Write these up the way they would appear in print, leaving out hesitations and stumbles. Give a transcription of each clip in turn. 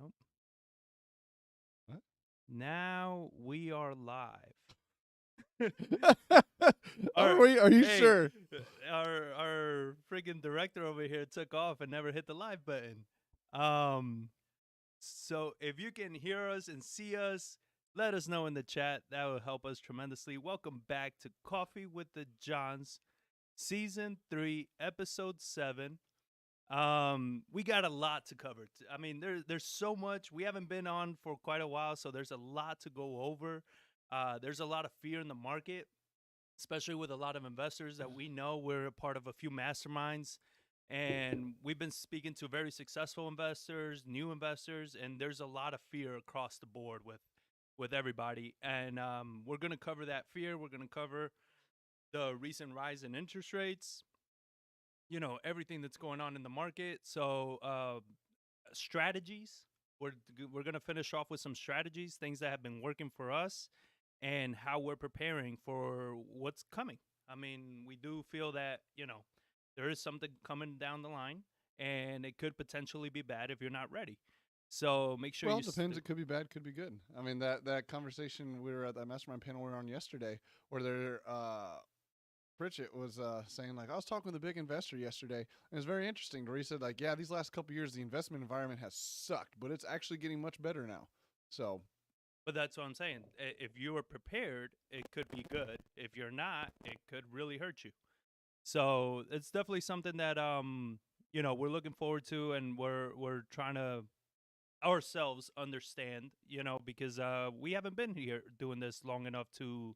Nope. What? Now we are live. Are we? Are you Hey, sure? our friggin' director over here took off and never hit the live button. Um, so if you can hear us and see us, let us know in the chat. That will help us tremendously. Welcome back to Coffee with the Johns, Season 3, Episode 7. We got a lot to cover. I mean, there's so much. We haven't been on for quite a while, so there's a lot to go over. There's a lot of fear in the market, especially with a lot of investors that we know. We're a part of a few masterminds, and we've been speaking to very successful investors, new investors, and there's a lot of fear across the board with everybody. And we're gonna cover that fear. We're gonna cover the recent rise in interest rates, everything that's going on in the market. So strategies. We're gonna finish off with some strategies, things that have been working for us, and how we're preparing for what's coming. I mean, we do feel that there is something coming down the line, and it could potentially be bad if you're not ready. So make sure Well, you. it depends. It could be bad, could be good. I mean, that conversation we were at that mastermind panel we were on yesterday, where Pritchett was saying, like, I was talking with a big investor yesterday, and it was very interesting where he said, like, yeah, these last couple of years the investment environment has sucked, but it's actually getting much better now. So But that's what I'm saying. If you are prepared, it could be good. If you're not, it could really hurt you. So it's definitely something that we're looking forward to, and we're trying to ourselves understand, because we haven't been here doing this long enough to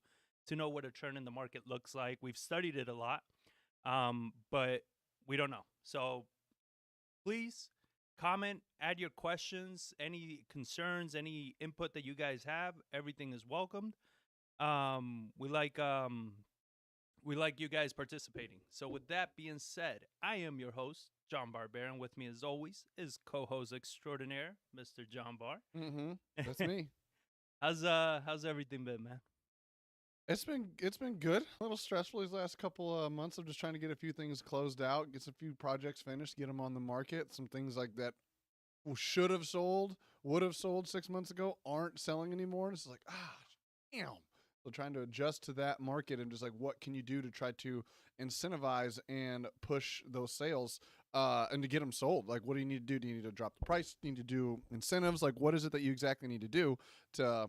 know what a turn in the market looks like. We've studied it a lot, but we don't know. So please comment, add your questions, any concerns, any input that you guys have. Everything is welcomed. We like you guys participating. So with that being said, I am your host, John Barbarian. With me as always is co-host extraordinaire, Mr. John Bar. that's me. How's everything been, man? It's been good. A little stressful these last couple of months of just trying to get a few things closed out, get some few projects finished, get them on the market. Some things like that should have sold, would have sold 6 months ago, aren't selling anymore. And it's like, damn. So trying to adjust to that market and just like, what can you do to try to incentivize and push those sales and to get them sold? Like, what do you need to do? Do you need to drop the price? Do you need to do incentives? Like, what is it that you exactly need to do to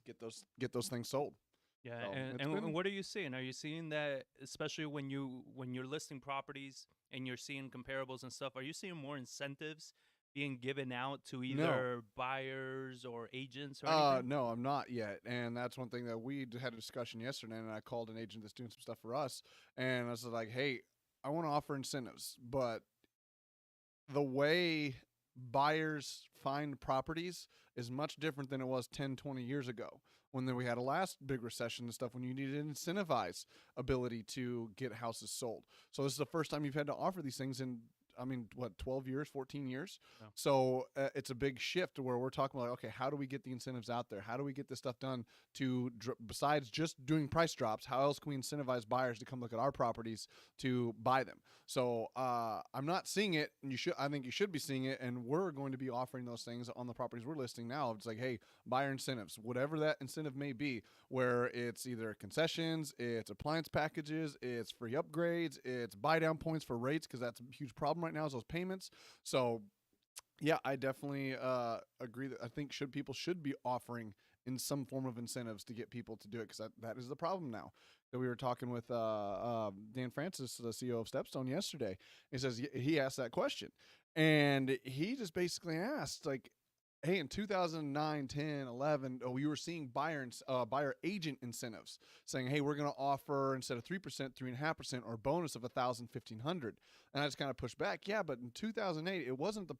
get those things sold? Yeah, So and, it's and been and what are you seeing? Are you seeing that, especially when you're listing properties and you're seeing comparables and stuff? Are you seeing more incentives being given out to no. either buyers or agents or anything? No, I'm not yet, and that's one thing that we had a discussion yesterday. And I called an agent that's doing some stuff for us, and I was like, "Hey, I want to offer incentives, but the way buyers find properties is much different than it was 10, 20 years ago when we had a last big recession and stuff when you needed to incentivize ability to get houses sold. So this is the first time you've had to offer these things in, I mean, what, 12 years, 14 years? No. So it's a big shift where we're talking about, okay, how do we get the incentives out there? How do we get this stuff done to, besides just doing price drops, how else can we incentivize buyers to come look at our properties to buy them? So I'm not seeing it, and I think you should be seeing it, and we're going to be offering those things on the properties we're listing now. It's like, hey, buyer incentives, whatever that incentive may be, where it's either concessions, it's appliance packages, it's free upgrades, it's buy down points for rates, because that's a huge problem right now is those payments. So yeah, I definitely agree that I think people should be offering in some form of incentives to get people to do it, because that is the problem now. That we were talking with Dan Francis, the CEO of Stepstone, yesterday. He asked that question, and he just basically asked, like, hey, in 2009, 10, 11, we were seeing buyer agent incentives saying, hey, we're going to offer instead of 3%, 3.5%, or bonus of 1,000, 1,500. And I just kind of pushed back. Yeah, but in 2008, it wasn't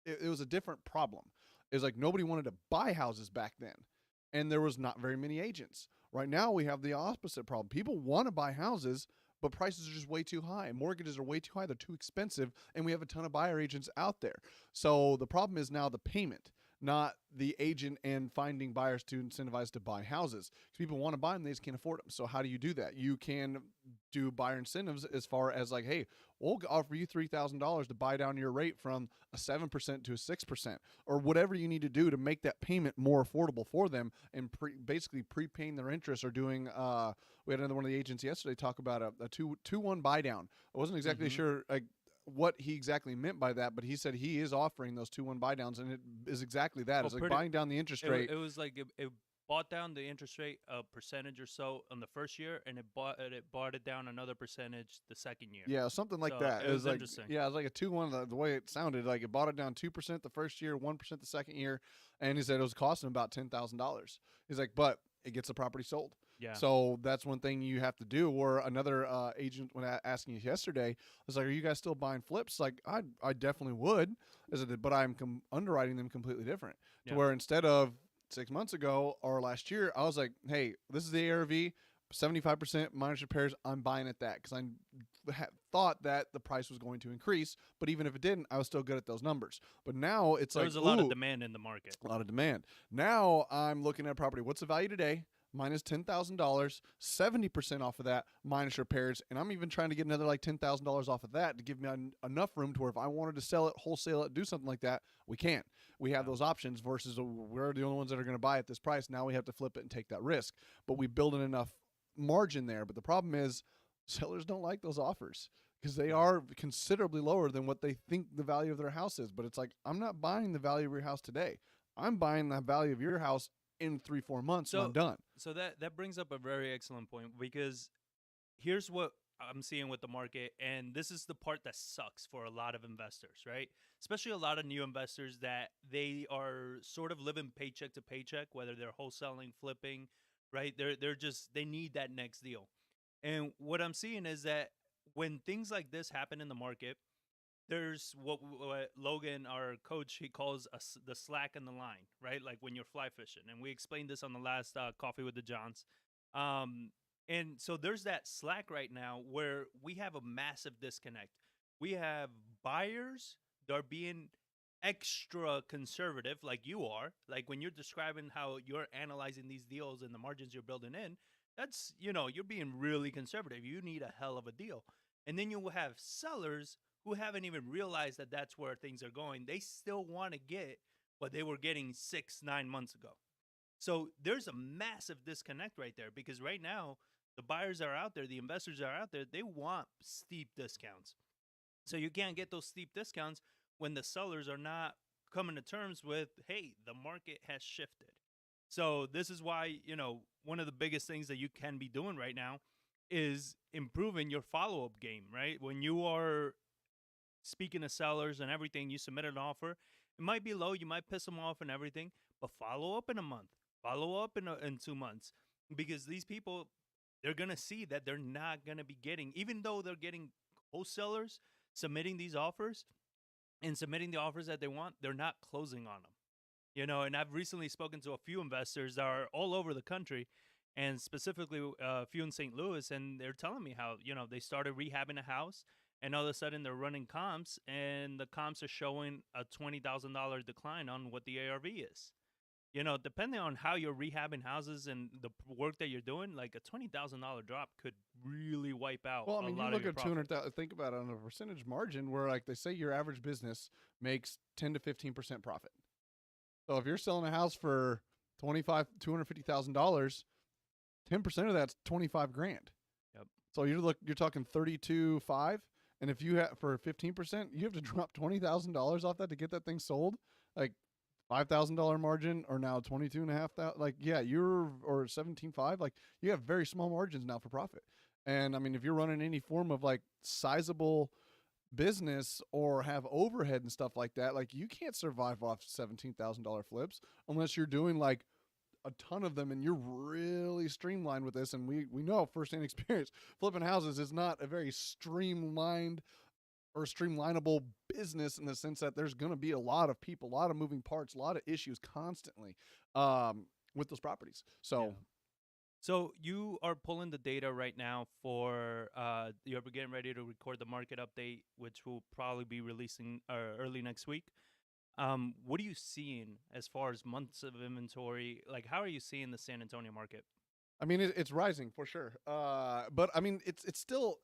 it was a different problem. It was like nobody wanted to buy houses back then, and there was not very many agents. Right now, we have the opposite problem. People want to buy houses, but prices are just way too high. Mortgages are way too high. They're too expensive, and we have a ton of buyer agents out there. So the problem is now the payment. not the agent and finding buyers to incentivize to buy houses. Because people want to buy them, they just can't afford them. So how do you do that? You can do buyer incentives as far as like, hey, we'll offer you $3,000 to buy down your rate from a 7% to a 6%, or whatever you need to do to make that payment more affordable for them, and basically prepaying their interest, or doing. We had another one of the agents yesterday talk about a 2-1 buy down. I wasn't exactly sure like what he exactly meant by that, but he said he is offering those 2-1 buy downs, and it is exactly that. It's like buying down the interest rate. It was like it bought down the interest rate a percentage or so on the first year, and it bought it down another percentage the second year. Yeah, something like that. It was like, interesting. Yeah, it was like a 2-1. The way it sounded, like it bought it down 2% the first year, 1% the second year, and he said it was costing about $10,000. He's like, but it gets the property sold. Yeah. So that's one thing you have to do. Or another agent, when asking you yesterday, was like, "Are you guys still buying flips?" Like, I definitely would, but I'm underwriting them completely different. To where instead of 6 months ago or last year, I was like, "Hey, this is the ARV, 75% minus repairs. I'm buying at that because I thought that the price was going to increase. But even if it didn't, I was still good at those numbers. But now it's there's a lot of demand in the market. A lot of demand. Now I'm looking at property. What's the value today? Minus $10,000, 70% off of that, minus repairs, and I'm even trying to get another like $10,000 off of that to give me enough room to where if I wanted to sell it, wholesale it, do something like that, we can't. We have those options versus we're the only ones that are going to buy at this price. Now we have to flip it and take that risk, but we build in enough margin there. But the problem is sellers don't like those offers because they are considerably lower than what they think the value of their house is. But it's like, I'm not buying the value of your house today. I'm buying the value of your house in 3-4 months, and I'm done. So that brings up a very excellent point, because here's what I'm seeing with the market, and this is the part that sucks for a lot of investors, right? Especially a lot of new investors that they are sort of living paycheck to paycheck, whether they're wholesaling, flipping, right? They need that next deal. And what I'm seeing is that when things like this happen in the market, there's what Logan, our coach, he calls the slack in the line, right? Like when you're fly fishing. And we explained this on the last Coffee with the Johns. And so there's that slack right now where we have a massive disconnect. We have buyers that are being extra conservative, like you are. Like when you're describing how you're analyzing these deals and the margins you're building in, that's, you're being really conservative. You need a hell of a deal. And then you will have sellers who haven't even realized that that's where things are going. They still want to get what they were getting 6-9 months ago. So there's a massive disconnect right there, because right now the buyers are out there, the investors are out there, they want steep discounts. So you can't get those steep discounts when the sellers are not coming to terms with, hey, the market has shifted. So this is why, one of the biggest things that you can be doing right now is improving your follow-up game, right? When you are speaking to sellers and everything, you submit an offer. It might be low, you might piss them off and everything, but follow up in a month, follow up in 2 months, because these people, they're going to see that they're not going to be getting, even though they're getting wholesalers submitting these offers and submitting the offers that they want, they're not closing on them. And I've recently spoken to a few investors that are all over the country, and specifically a few in St. Louis, and they're telling me how, they started rehabbing a house, and all of a sudden they're running comps, and the comps are showing a $20,000 decline on what the ARV is. Depending on how you're rehabbing houses and the work that you're doing, like a $20,000 drop could really wipe out. Well, I mean, a lot you look of your at 200,000. Think about it on a percentage margin, where like they say your average business makes 10 to 15% profit. So if you're selling a house for $250,000, 10% of that's $25,000. Yep. So you're talking 32.5. And if you have for 15%, you have to drop $20,000 off that to get that thing sold. Like $5,000 margin, or now 22.5. Like, yeah, or 17.5. Like, you have very small margins now for profit. And I mean, if you're running any form of like sizable business or have overhead and stuff like that, like you can't survive off $17,000 flips unless you're doing like a ton of them and you're really streamlined with this. And we know firsthand experience, flipping houses is not a very streamlined or streamlinable business, in the sense that there's going to be a lot of people, a lot of moving parts, a lot of issues constantly with those properties. So yeah. So you are pulling the data right now for you're getting ready to record the market update, which will probably be releasing early next week. What are you seeing as far as months of inventory? Like, how are you seeing the San Antonio market? I mean, it's rising for sure. But I mean, it's still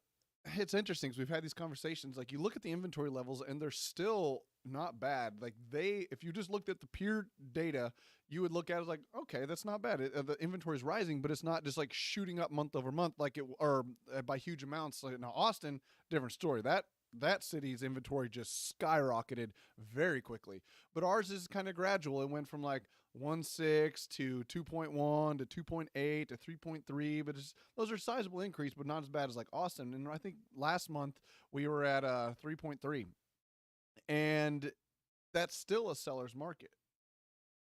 it's interesting because we've had these conversations. Like, you look at the inventory levels, and they're still not bad. Like, if you just looked at the pure data, you would look at it like, okay, that's not bad. The inventory is rising, but it's not just like shooting up month over month like it or by huge amounts. Like, now, Austin, different story. That city's inventory just skyrocketed very quickly. But ours is kind of gradual. It went from like 1.6 to 2.1 to 2.8 to 3.3, but those are sizable increase, but not as bad as like Austin. And I think last month we were at 3.3, and that's still a seller's market,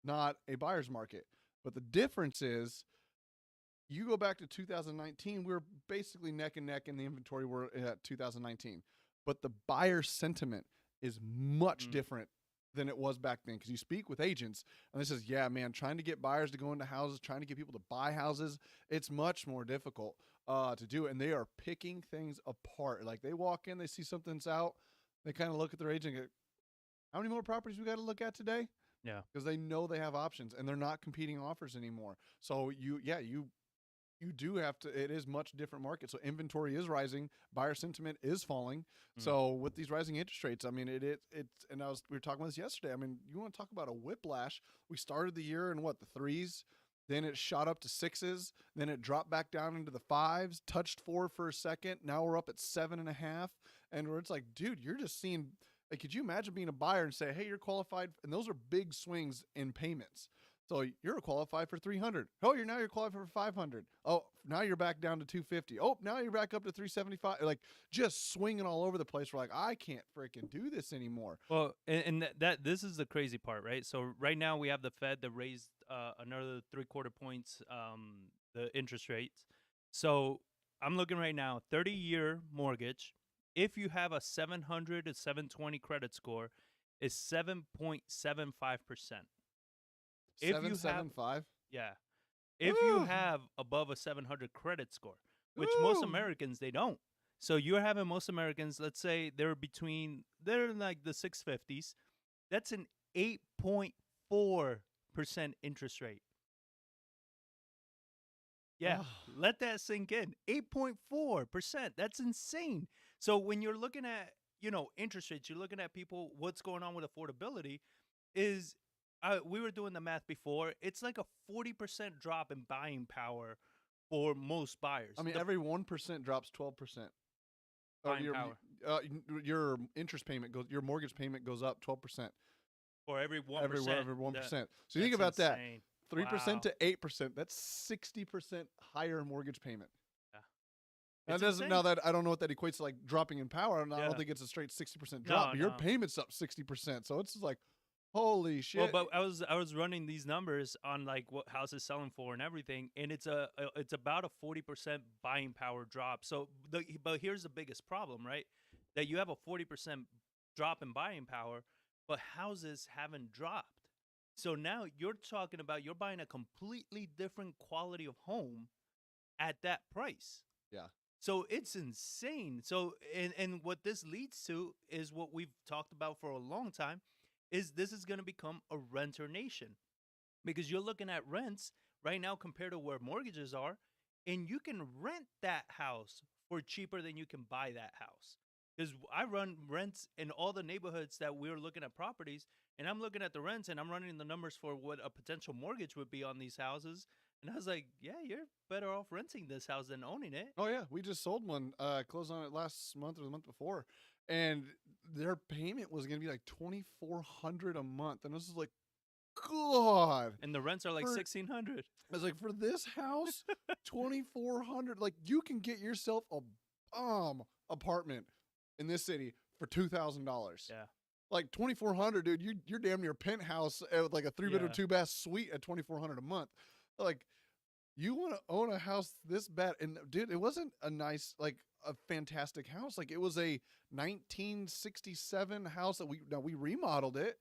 not a buyer's market. But the difference is, you go back to 2019, we were basically neck and neck in the inventory we're at 2019. But the buyer sentiment is much different than it was back then, because you speak with agents and they says, yeah, man, trying to get buyers to go into houses, trying to get people to buy houses, it's much more difficult to do. And they are picking things apart. Like, they walk in, they see something's out, they kind of look at their agent and go, how many more properties we got to look at today? Yeah. Because they know they have options and they're not competing offers anymore. So you do have to, it is much different market. So inventory is rising, buyer sentiment is falling. So with these rising interest rates, I mean, it's, and we were talking about this yesterday. I mean, you want to talk about a whiplash. We started the year in the threes, then it shot up to sixes, then it dropped back down into the fives, touched four for a second. Now we're up at 7.5. And where it's like, dude, you're just seeing, like, could you imagine being a buyer and say, hey, you're qualified? And those are big swings in payments. So you're qualified for 300. Oh, you're qualified for 500. Oh, now you're back down to 250. Oh, now you're back up to 375. Like, just swinging all over the place. We're like, I can't freaking do this anymore. Well, and that this is the crazy part, right? So right now we have the Fed that raised another 3/4 points the interest rates. So I'm looking right now, 30-year mortgage. If you have a 700 to 720 credit score, is 7.75%. If 775? Yeah. If you have above a 700 credit score, which most Americans, they don't. So you're having most Americans, let's say they're in like the 650s. That's an 8.4% interest rate. Yeah, let that sink in. 8.4%. That's insane. So when you're looking at, interest rates, you're looking at people, what's going on with affordability is, we were doing the math before. It's like a 40% drop in buying power for most buyers. I mean, every 1% drops 12%. Buying power. Your interest payment your mortgage payment goes up 12%. For every 1%. Every 1%. So you think about insane. that. 3% to 8%. That's 60% higher mortgage payment. Yeah. That I don't know what that equates to, like dropping in power. I don't think it's a straight 60% drop. But your payment's up 60%. So it's just like, holy shit. Well, but I was running these numbers on like what houses selling for and everything, and it's about a 40% buying power drop. So but here's the biggest problem, right? That you have a 40% drop in buying power, but houses haven't dropped. So now you're talking about you're buying a completely different quality of home at that price. Yeah. So it's insane. So and what this leads to is what we've talked about for a long time, is this is going to become a renter nation, because you're looking at rents right now compared to where mortgages are, and you can rent that house for cheaper than you can buy that house. Because I run rents in all the neighborhoods that we're looking at properties, and I'm looking at the rents and I'm running the numbers for what a potential mortgage would be on these houses. And I was like, yeah, you're better off renting this house than owning it. Oh, yeah. We just sold one, closed on it last month or the month before. And their payment was going to be like $2,400 a month. And this is like, God. And the rents are like $1,600. I was like, for this house, $2,400. Like, you can get yourself a bomb apartment in this city for $2,000. Yeah. Like $2,400, dude. You're damn near penthouse with like a 3-bedroom, 2-bath suite at $2,400 a month. Like, you want to own a house this bad? And dude, it wasn't a nice, like a fantastic house. Like, it was a 1967 house that we remodeled it,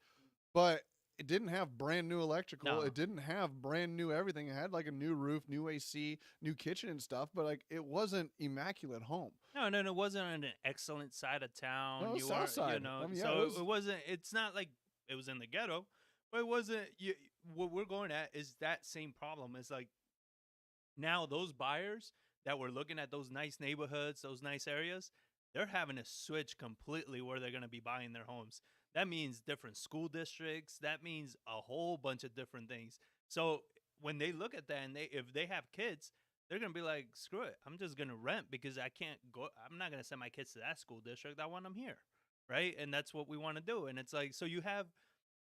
but it didn't have brand new electrical. No. It didn't have brand new everything. It had like a new roof, new AC, new kitchen and stuff, but like it wasn't immaculate home. No, it wasn't on an excellent side of town. No, south side. You know, I mean, yeah, so it wasn't. It's not like it was in the ghetto, but it wasn't. What we're going at is that same problem. It's like now those buyers that were looking at those nice neighborhoods, those nice areas, they're having to switch completely where they're going to be buying their homes. That means different school districts. That means a whole bunch of different things. So when they look at that and if they have kids, they're going to be like, screw it. I'm just going to rent because I can't go. I'm not going to send my kids to that school district. I want them here. Right. And that's what we want to do. And it's like, so you have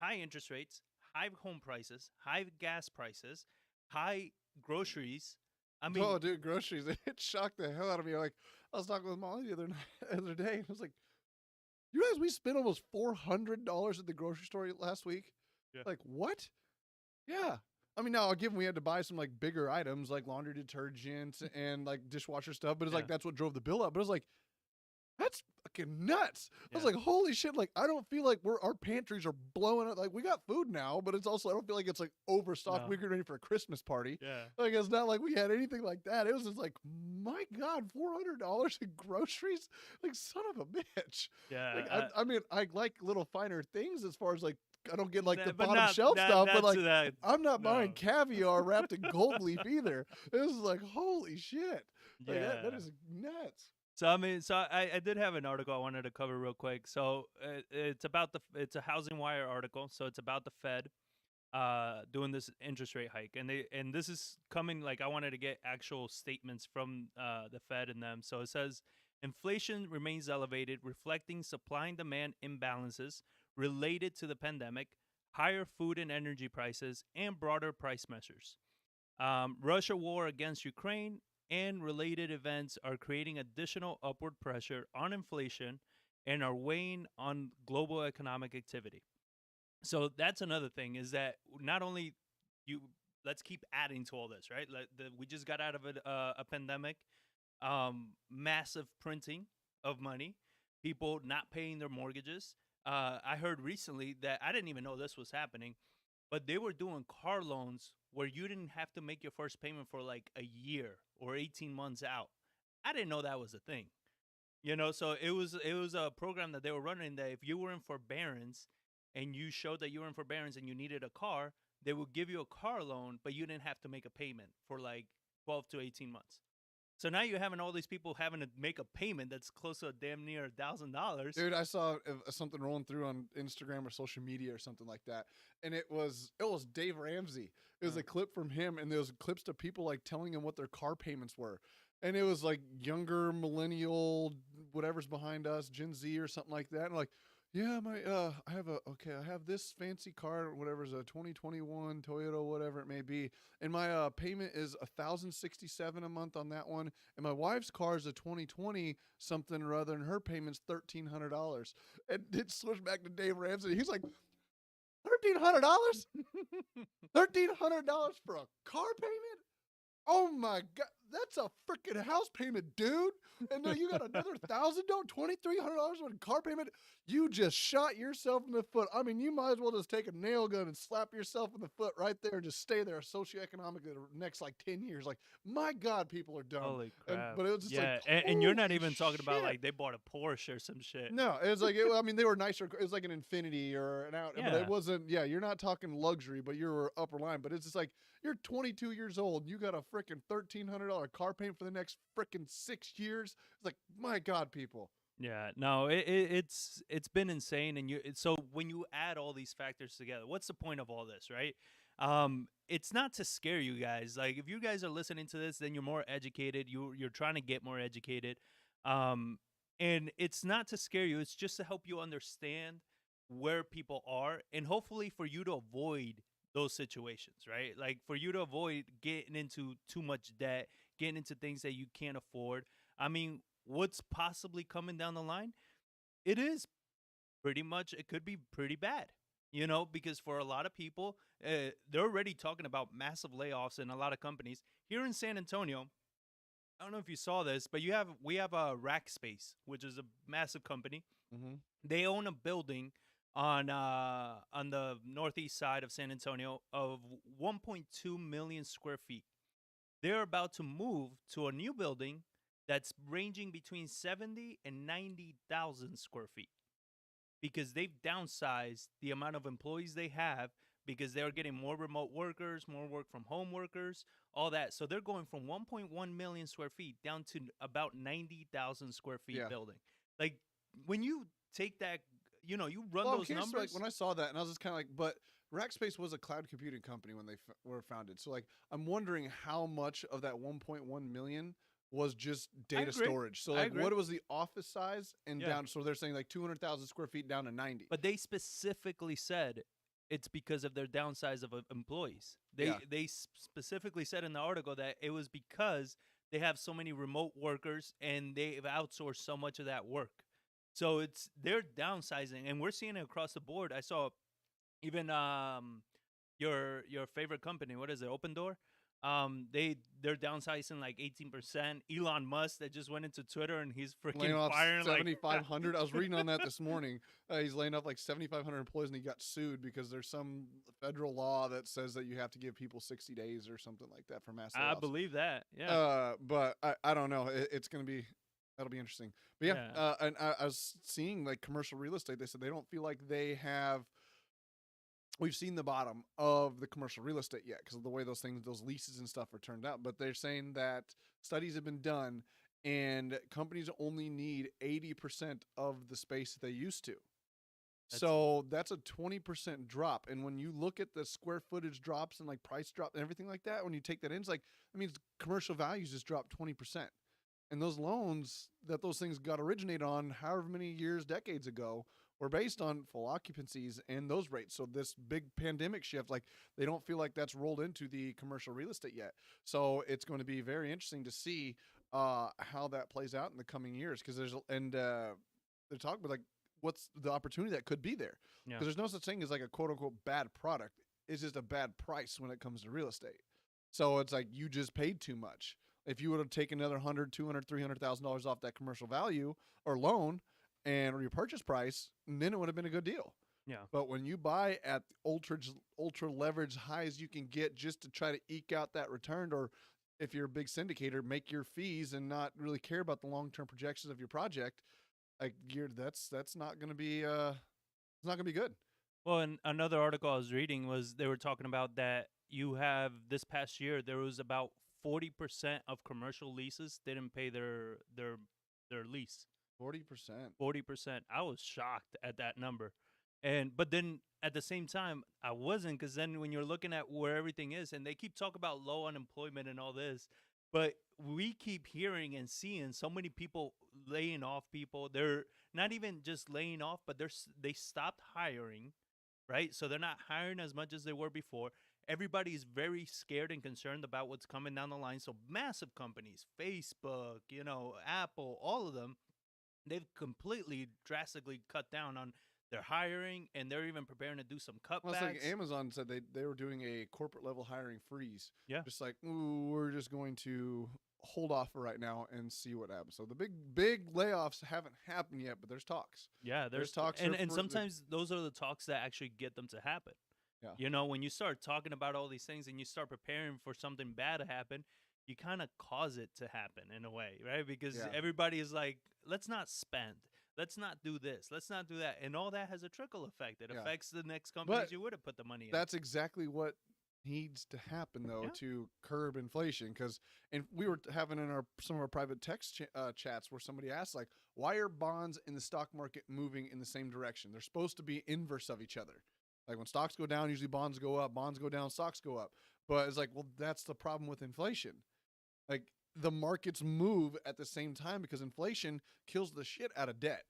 high interest rates, high home prices, high gas prices, high groceries. I mean, Oh, dude, groceries. It shocked the hell out of me. Like, I was talking with Molly the other day, and I was like, you guys, we spent almost $400 at the grocery store last week. yeah. Like, what? Yeah. I mean, now I'll give them, we had to buy some like bigger items like laundry detergent and like dishwasher stuff, but it's like that's what drove the bill up. But it was like, that's fucking nuts. I was like, holy shit. Like, I don't feel like our pantries are blowing up. Like, we got food now, but it's also, I don't feel like it's like overstocked. We're getting ready for a Christmas party. Yeah. Like, it's not like we had anything like that. It was just like, my God, $400 in groceries? Like, son of a bitch. Yeah. Like, I mean, I like little finer things as far as like, I don't get like the but bottom not, shelf stuff, but like, I'm not no. buying caviar wrapped in gold leaf either. It was like, holy shit. Like, Yeah. that is nuts. So I mean, so I did have an article I wanted to cover real quick. So it's about it's a HousingWire article. So it's about the Fed doing this interest rate hike, and this is coming, like, I wanted to get actual statements from the Fed and them. So it says inflation remains elevated, reflecting supply and demand imbalances related to the pandemic, higher food and energy prices, and broader price measures. Russia war against Ukraine and related events are creating additional upward pressure on inflation and are weighing on global economic activity. So that's another thing, is that not only you, let's keep adding to all this, right? We just got out of a pandemic, massive printing of money, people not paying their mortgages. I heard recently that, I didn't even know this was happening, but they were doing car loans where you didn't have to make your first payment for like a year or 18 months out. I didn't know that was a thing. So it was a program that they were running, that if you were in forbearance and you showed that you were in forbearance and you needed a car, they would give you a car loan, but you didn't have to make a payment for like 12 to 18 months. So now you're having all these people having to make a payment that's close to a damn near $1,000. Dude, I saw something rolling through on Instagram or social media or something like that, and it was Dave Ramsey. It was a clip from him, and there was clips to people like telling him what their car payments were, and it was like younger millennial, whatever's behind us, Gen Z or something like that, and like, yeah, I have this fancy car, whatever's a 2021 Toyota, whatever it may be, and my payment is $1,067 a month on that one, and my wife's car is a 2020 something or other, and her payment's $1,300. And it switched back to Dave Ramsey. He's like, $1,300, $1,300 for a car payment? Oh my God, that's a freaking house payment, dude. And then you got another $1,000, $2,300 on a car payment. You just shot yourself in the foot. I mean, you might as well just take a nail gun and slap yourself in the foot right there and just stay there socioeconomically the next like 10 years. Like, my God, people are dumb. Holy crap. But it was just like, and you're not even talking shit. about like they bought a Porsche or some shit. No, it was like, I mean, they were nicer. It was like an Infinity or an out, but it wasn't, you're not talking luxury, but you're upper line. But it's just like, you're 22 years old. You got a freaking $1,300 car payment for the next freaking 6 years. It's like, my God, people. Yeah, no, it's been insane, and so when you add all these factors together, what's the point of all this, right? It's not to scare you guys. Like, if you guys are listening to this, then you're more educated. You're trying to get more educated, and it's not to scare you. It's just to help you understand where people are, and hopefully for you to avoid those situations, right? Like, for you to avoid getting into too much debt, getting into things that you can't afford. I mean, what's possibly coming down the line, it is pretty much, it could be pretty bad, because for a lot of people, they're already talking about massive layoffs in a lot of companies. Here in San Antonio, I don't know if you saw this, but we have a Rackspace, which is a massive company. Mm-hmm. They own a building on the northeast side of San Antonio of 1.2 million square feet. They're about to move to a new building that's ranging between 70 and 90,000 square feet. because they've downsized the amount of employees they have because they're getting more remote workers, more work from home workers, all that. So they're going from 1.1 million square feet down to about 90,000 square feet Yeah. building. Like when you take that, you run Well, I'm those curious. numbers. Like when I saw that, and I was just kind of like, but Rackspace was a cloud computing company when they were founded. So like, I'm wondering how much of that 1.1 million was just data agree. storage. So I like, agree. what was the office size and Yeah. down? So they're saying like 200,000 square feet down to 90. But they specifically said it's because of their downsize of employees. Yeah. They specifically said in the article that it was because they have so many remote workers and they've outsourced so much of that work. So they're downsizing, and we're seeing it across the board. I saw even your favorite company, what is it, Open Door? They're downsizing like 18%. Elon Musk that just went into Twitter and he's Laying freaking off firing like 7,500. I was reading on that this morning. He's laying off like 7,500 employees, and he got sued because there's some federal law that says that you have to give people 60 days or something like that for mass layoffs. I believe that. Yeah. But I don't know. It's going to be, that'll be interesting. But yeah, Yeah. and I was seeing like commercial real estate. They said they don't feel like we've seen the bottom of the commercial real estate yet because of the way those leases and stuff are turned out. But they're saying that studies have been done and companies only need 80% of the space that they used to. So that's a 20% drop. And when you look at the square footage drops and like price drop and everything like that, when you take that in, it's like, that means commercial values just dropped 20%. And those loans that those things got originated on however many years, decades ago, were based on full occupancies and those rates. So this big pandemic shift, like they don't feel like that's rolled into the commercial real estate yet. So it's going to be very interesting to see how that plays out in the coming years. Because they're talking about like what's the opportunity that could be there. Because there's no such thing as like a quote unquote bad product. It's just a bad price when it comes to real estate. So it's like you just paid too much. If you would have taken another $100,000, $200,000, $300,000 off that commercial value or loan, or your purchase price, then it would have been a good deal. Yeah. But when you buy at ultra leverage highs you can get just to try to eke out that return, or if you're a big syndicator, make your fees and not really care about the long-term projections of your project, like that's not going to be it's not going to be good. Well, and another article I was reading was they were talking about that you have this past year there was about 40% of commercial leases didn't pay their lease. 40%. 40%. I was shocked at that number. But then at the same time, I wasn't, because then when you're looking at where everything is, and they keep talking about low unemployment and all this, but we keep hearing and seeing so many people laying off people. They're not even just laying off, but they stopped hiring, right? So they're not hiring as much as they were before. Everybody's very scared and concerned about what's coming down the line. So massive companies, Facebook, Apple, all of them, they've completely drastically cut down on their hiring, and they're even preparing to do some cutbacks. Well, it's like Amazon said they were doing a corporate level hiring freeze. Yeah. Just like, we're just going to hold off for right now and see what happens. So the big layoffs haven't happened yet, but there's talks. Yeah, there's talks. And sometimes those are the talks that actually get them to happen. Yeah. When you start talking about all these things and you start preparing for something bad to happen, you kind of cause it to happen in a way, right? Because everybody is like, let's not spend. Let's not do this. Let's not do that. And all that has a trickle effect. It affects the next companies you would have put the money in. That's exactly what needs to happen, though, to curb inflation. And we were having in some of our private text chats where somebody asked, like, why are bonds in the stock market moving in the same direction? They're supposed to be inverse of each other. Like when stocks go down, usually bonds go up. Bonds go down, stocks go up. But it's like, well, that's the problem with inflation. Like the markets move at the same time because inflation kills the shit out of debt.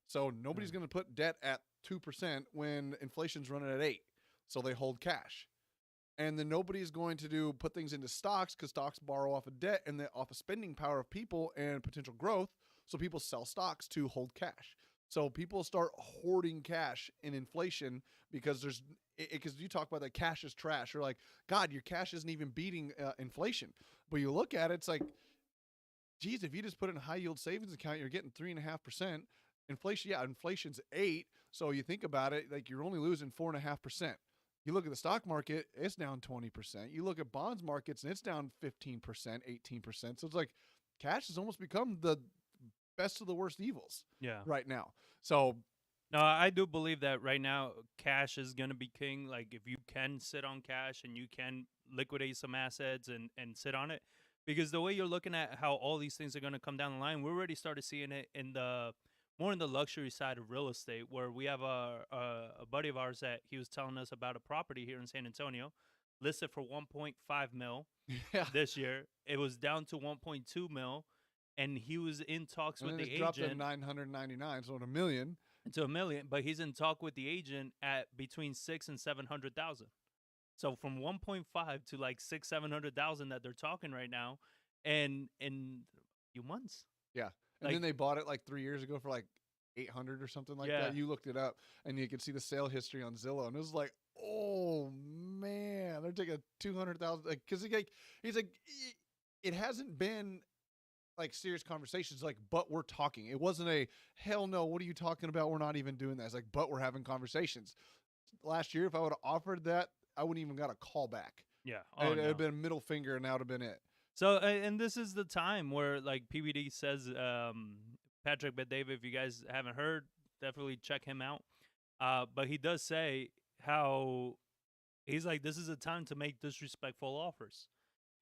So nobody's going to put debt at 2% when inflation's running at 8%. So they hold cash. And then nobody's going to put things into stocks because stocks borrow off of debt and off of spending power of people and potential growth. So people sell stocks to hold cash. So people start hoarding cash in inflation because because you talk about that cash is trash. You're like, God, your cash isn't even beating inflation. But you look at it, it's like, geez, if you just put it in a high yield savings account, you're getting 3.5%. Inflation's 8%. So you think about it, like you're only losing 4.5%. You look at the stock market, it's down 20%. You look at bonds markets, and it's down 15%, 18%. So it's like cash has almost become the best of the worst evils right now. So No, I do believe that right now cash is going to be king. Like if you can sit on cash and you can liquidate some assets and sit on it, because the way you're looking at how all these things are going to come down the line, we already started seeing it in the more in the luxury side of real estate, where we have a buddy of ours that he was telling us about a property here in San Antonio, listed for 1.5 mil Yeah. this year. It was down to 1.2 mil, and he was in talks And with then the it's dropped to agent 999, so $1 million. to a million, but he's in talk with the agent at between 600,000 and 700,000. So from 1.5 to like 600,000 700,000 that they're talking right now, and in a few months, Yeah. And like then they bought it like 3 years ago for like 800 or something like yeah, that. You looked it up and you could see the sale history on Zillow, and it was like, oh man, they're taking 200,000. Like, cause he's like, it hasn't been like serious conversations, like, but we're talking. It wasn't a hell no. What are you talking about? We're not even doing that. It's like, but we're having conversations. Last year, if I would have offered that, I wouldn't even got a call back. yeah, It'd no. have been a middle finger, and that would have been it. So and this is the time where like PBD says, Patrick Bet-David, if you guys haven't heard, definitely check him out. But he does say how he's like, this is a time to make disrespectful offers.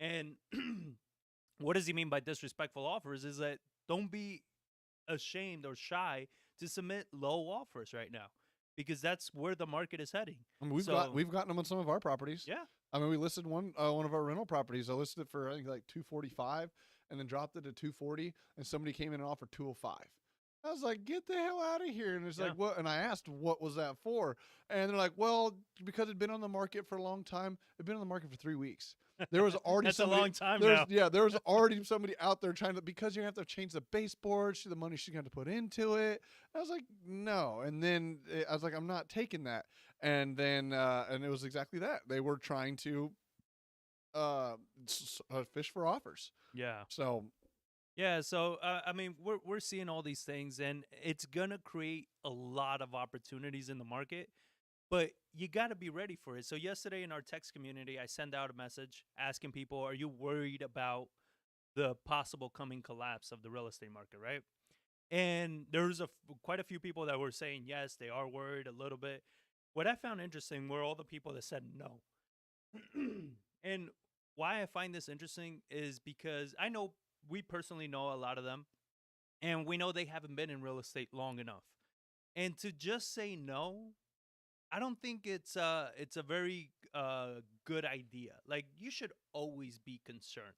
And what does he mean by disrespectful offers? Is that don't be ashamed or shy to submit low offers right now, because that's where the market is heading. I mean, So we've gotten them on some of our properties. yeah, I mean, we listed one of our rental properties. I listed it for I think like 245, and then dropped it to 240, and somebody came in and offered 205. I was like, get the hell out of here. And it's Yeah. like, what? And I asked, what was that for? And they're like, well, because it'd been on the market for a long time. It'd been on the market for 3 weeks. There was already that's somebody, a long time there's, now. Yeah, there was already somebody out there trying to, because you have to change the baseboards, the money she's going to put into it. I was like, no. And then I was like, I'm not taking that. And then, and it was exactly that. They were trying to fish for offers. Yeah. So Yeah, so I mean, we're seeing all these things, and it's gonna create a lot of opportunities in the market, but you got to be ready for it. So yesterday in our text community, I sent out a message asking people, "Are you worried about the possible coming collapse of the real estate market?" Right? And there was quite a few people that were saying yes, they are worried a little bit. What I found interesting were all the people that said no. And why I find this interesting is because I know we personally know a lot of them, and we know they haven't been in real estate long enough. And to just say no, I don't think it's a very good idea. Like you should always be concerned,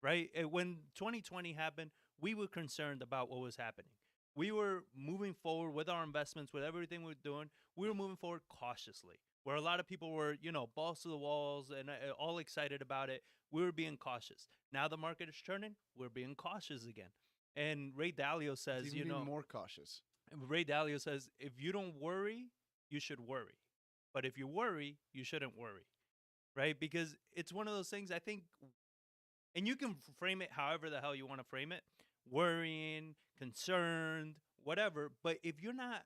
right? When 2020 happened, we were concerned about what was happening. We were moving forward with our investments, with everything we were doing. We were moving forward cautiously. Where a lot of people were, balls to the walls and all excited about it, we were being cautious. Now the market is turning, we're being cautious again. And Ray Dalio says, it's even being more cautious. Ray Dalio says, if you don't worry, you should worry. But if you worry, you shouldn't worry, right? Because it's one of those things I think, and you can frame it however the hell you want to frame it, worrying, concerned, whatever. But if you're not,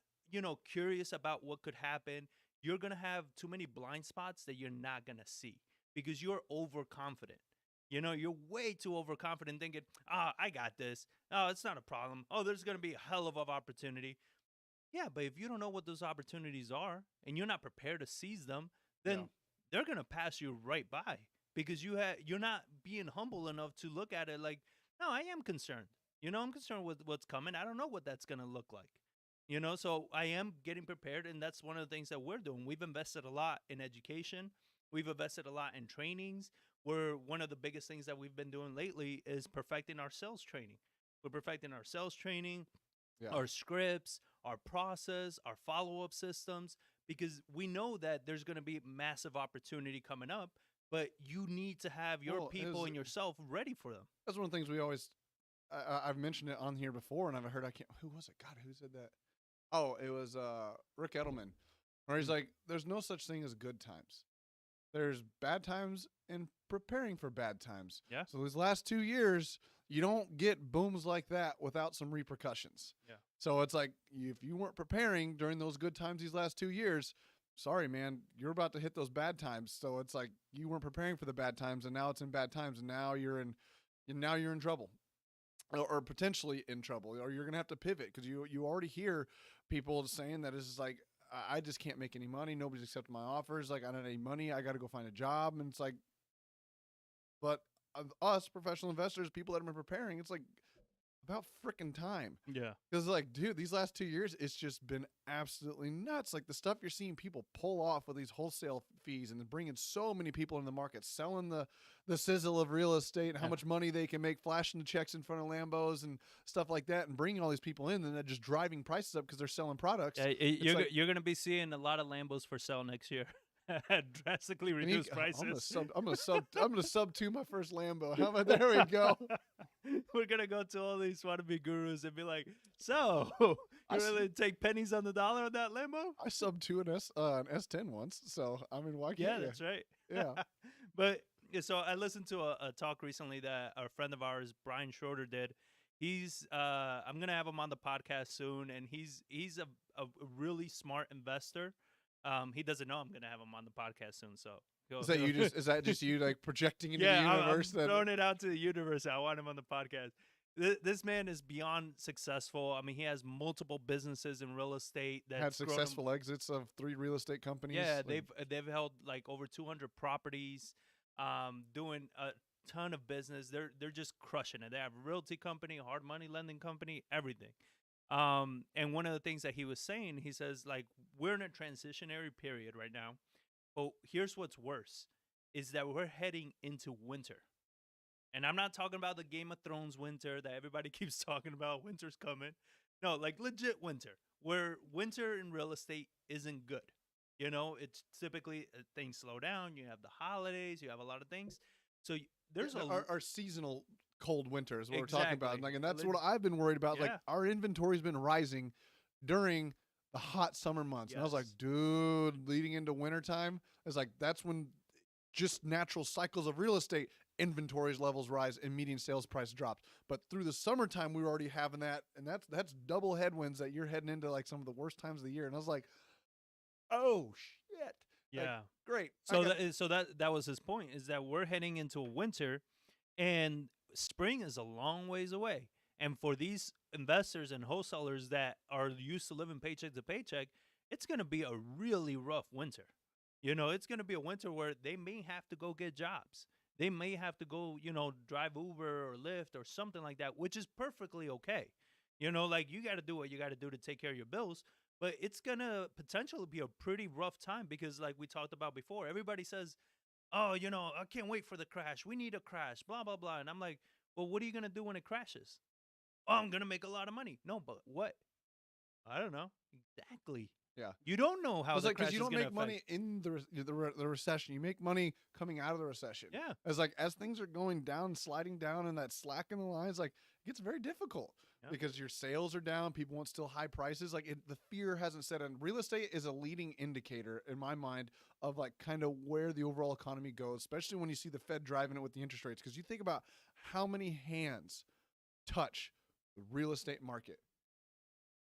curious about what could happen, you're going to have too many blind spots that you're not going to see because you're overconfident. You're way too overconfident thinking, I got this. Oh, it's not a problem. Oh, there's going to be a hell of an opportunity. Yeah, but if you don't know what those opportunities are and you're not prepared to seize them, then Yeah. they're gonna pass you right by because you're not being humble enough to look at it like, no, I am concerned. I'm concerned with what's coming. I don't know what that's gonna look like. So I am getting prepared, and that's one of the things that we're doing. We've invested a lot in education. We've invested a lot in trainings. One of the biggest things that we've been doing lately is perfecting our sales training. We're perfecting our sales training, Yeah. our scripts, our process, our follow up systems, because we know that there's going to be massive opportunity coming up, but you need to have your Well, people and yourself ready for them. That's one of the things we always. I've mentioned it on here before, and I've heard. Who was it? God, who said that? Oh, it was Rick Edelman, where he's like, "There's no such thing as good times. There's bad times and preparing for bad times." Yeah. So these last 2 years, you don't get booms like that without some repercussions. Yeah. So it's like if you weren't preparing during those good times these last 2 years, sorry, man, you're about to hit those bad times. So it's like you weren't preparing for the bad times, and now it's in bad times, and now you're in trouble. Or potentially in trouble, or you're gonna have to pivot because you already hear people saying that it's like, I just can't make any money. Nobody's accepting my offers. Like, I don't have any money. I got to go find a job. And it's like, but us professional investors, people that have been preparing, it's like about freaking time. Yeah. Because, like, dude, these last 2 years, it's just been absolutely nuts. Like, the stuff you're seeing people pull off with these wholesale fees and then bringing so many people in the market, selling the sizzle of real estate and how much money they can make, flashing the checks in front of Lambos and stuff like that, and bringing all these people in, and then just driving prices up because they're selling products. You're going to be seeing a lot of Lambos for sale next year. Drastically reduced prices. I'm gonna sub to my first Lambo. How about there we go? We're gonna go to all these wannabe gurus and be like, so you really take pennies on the dollar on that Lambo? I subbed to an S10 once, so I mean, why can't you? Yeah, that's right. Yeah. But so I listened to a talk recently that a friend of ours, Brian Schroeder, did. He's I'm gonna have him on the podcast soon, and he's a really smart investor. He doesn't know I'm gonna have him on the podcast soon. So is that just you like projecting into the universe? I'm throwing it out to the universe. I want him on the podcast. This man is beyond successful. I mean, he has multiple businesses in real estate that had successful exits of 3 real estate companies. Yeah, they've held like over 200 properties, doing a ton of business. They're just crushing it. They have a realty company, a hard money lending company, everything. And one of the things that he was saying, he says, like, we're in a transitionary period right now. But here's what's worse, is that we're heading into winter. And I'm not talking about the Game of Thrones winter that everybody keeps talking about. Winter's coming. No, like legit winter, where winter in real estate isn't good. You know, it's typically things slow down. You have the holidays. You have a lot of things. So there's our seasonal cold winter is what exactly. we're talking about. Like, and that's what I've been worried about. Yeah. Like, our inventory's been rising during the hot summer months. Yes. And I was like, dude, leading into wintertime, it's like that's when just natural cycles of real estate, inventories levels rise and median sales price drops. But through the summertime, we were already having that, and that's double headwinds that you're heading into like some of the worst times of the year. And I was like, oh shit. Yeah. Like, great. So that was his point, is that we're heading into a winter, and spring is a long ways away. And for these investors and wholesalers that are used to living paycheck to paycheck, it's going to be a really rough winter. You know, it's going to be a winter where they may have to go get jobs. They may have to go, drive Uber or Lyft or something like that, which is perfectly okay. You know, like, you got to do what you got to do to take care of your bills. But it's going to potentially be a pretty rough time because, like we talked about before, everybody says, oh, I can't wait for the crash. We need a crash, blah, blah, blah. And I'm like, well, what are you going to do when it crashes? Oh, I'm going to make a lot of money. No, but what? I don't know. Exactly. Yeah. You don't know how the crash is because you don't going to make money in the recession. You make money coming out of the recession. Yeah. As things are going down, sliding down, and that slack in the lines, like, it gets very difficult because your sales are down. People want still high prices. Like, the fear hasn't set in. Real estate is a leading indicator in my mind of like kind of where the overall economy goes, especially when you see the Fed driving it with the interest rates. Because you think about how many hands touch the real estate market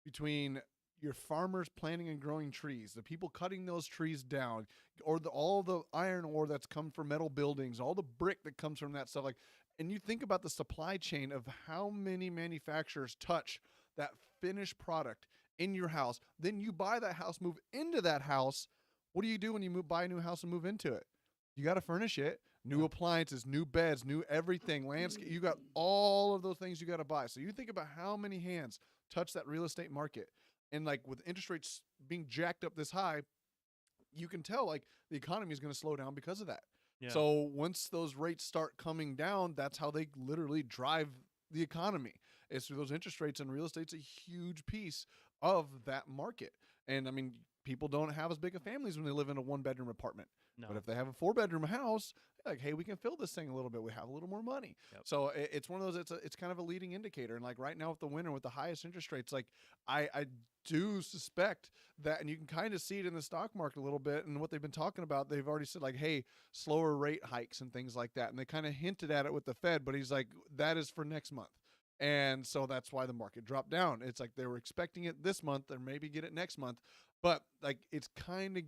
between your farmers planting and growing trees, the people cutting those trees down, or all the iron ore that's come from metal buildings, all the brick that comes from that stuff. Like, and you think about the supply chain of how many manufacturers touch that finished product in your house. Then you buy that house, move into that house. What do you do when you buy a new house and move into it? You got to furnish it. New appliances, new beds, new everything, landscape. You got all of those things you got to buy. So you think about how many hands touch that real estate market. And like with interest rates being jacked up this high, you can tell like the economy is going to slow down because of that. Yeah. So once those rates start coming down, that's how they literally drive the economy. Is through those interest rates, and real estate's a huge piece of that market. And I mean, people don't have as big of families when they live in a 1-bedroom apartment. No. But if they have a 4-bedroom house, like, hey, we can fill this thing a little bit. We have a little more money. Yep. So it's one of those, it's kind of a leading indicator. And like right now with the winter, with the highest interest rates, like I do suspect that, and you can kind of see it in the stock market a little bit. And what they've been talking about, they've already said like, hey, slower rate hikes and things like that. And they kind of hinted at it with the Fed, but he's like, that is for next month. And so that's why the market dropped down. It's like they were expecting it this month or maybe get it next month. But like it's kind of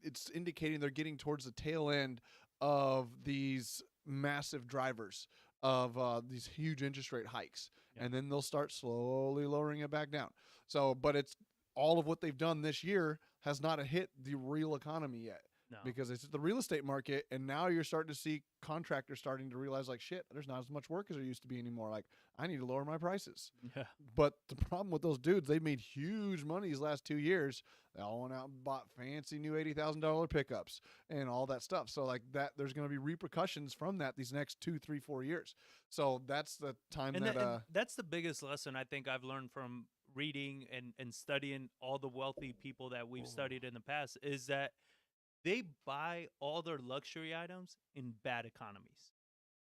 it's indicating they're getting towards the tail end of these massive drivers of these huge interest rate hikes. Yeah. And then they'll start slowly lowering it back down. So, but it's all of what they've done this year has not hit the real economy yet. No. Because it's the real estate market, and now you're starting to see contractors starting to realize, like, shit, there's not as much work as there used to be anymore. Like, I need to lower my prices. Yeah. But the problem with those dudes, they've made huge money these last 2 years. They all went out and bought fancy new $80,000 pickups and all that stuff. So, like, that, there's going to be repercussions from that these next 2, 3, 4 years. So that's the time And, that and that's the biggest lesson I think I've learned from reading and studying all the wealthy people that we've studied in the past is that they buy all their luxury items in bad economies.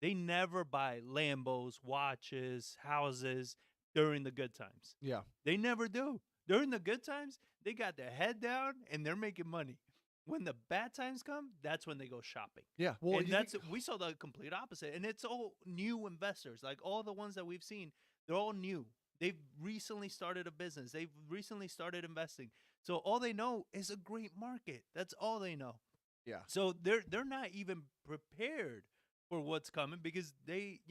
They never buy Lambos, watches, houses during the good times. yeah. They never do. During the good times, they got their head down and they're making money. When the bad times come, that's when they go shopping. Yeah. Well, And that's we saw the complete opposite. And it's all new investors. Like all the ones that we've seen, they're all new. They've recently started a business. They've recently started investing. So all they know is a great market. That's all they know. yeah. So they're not even prepared for what's coming because they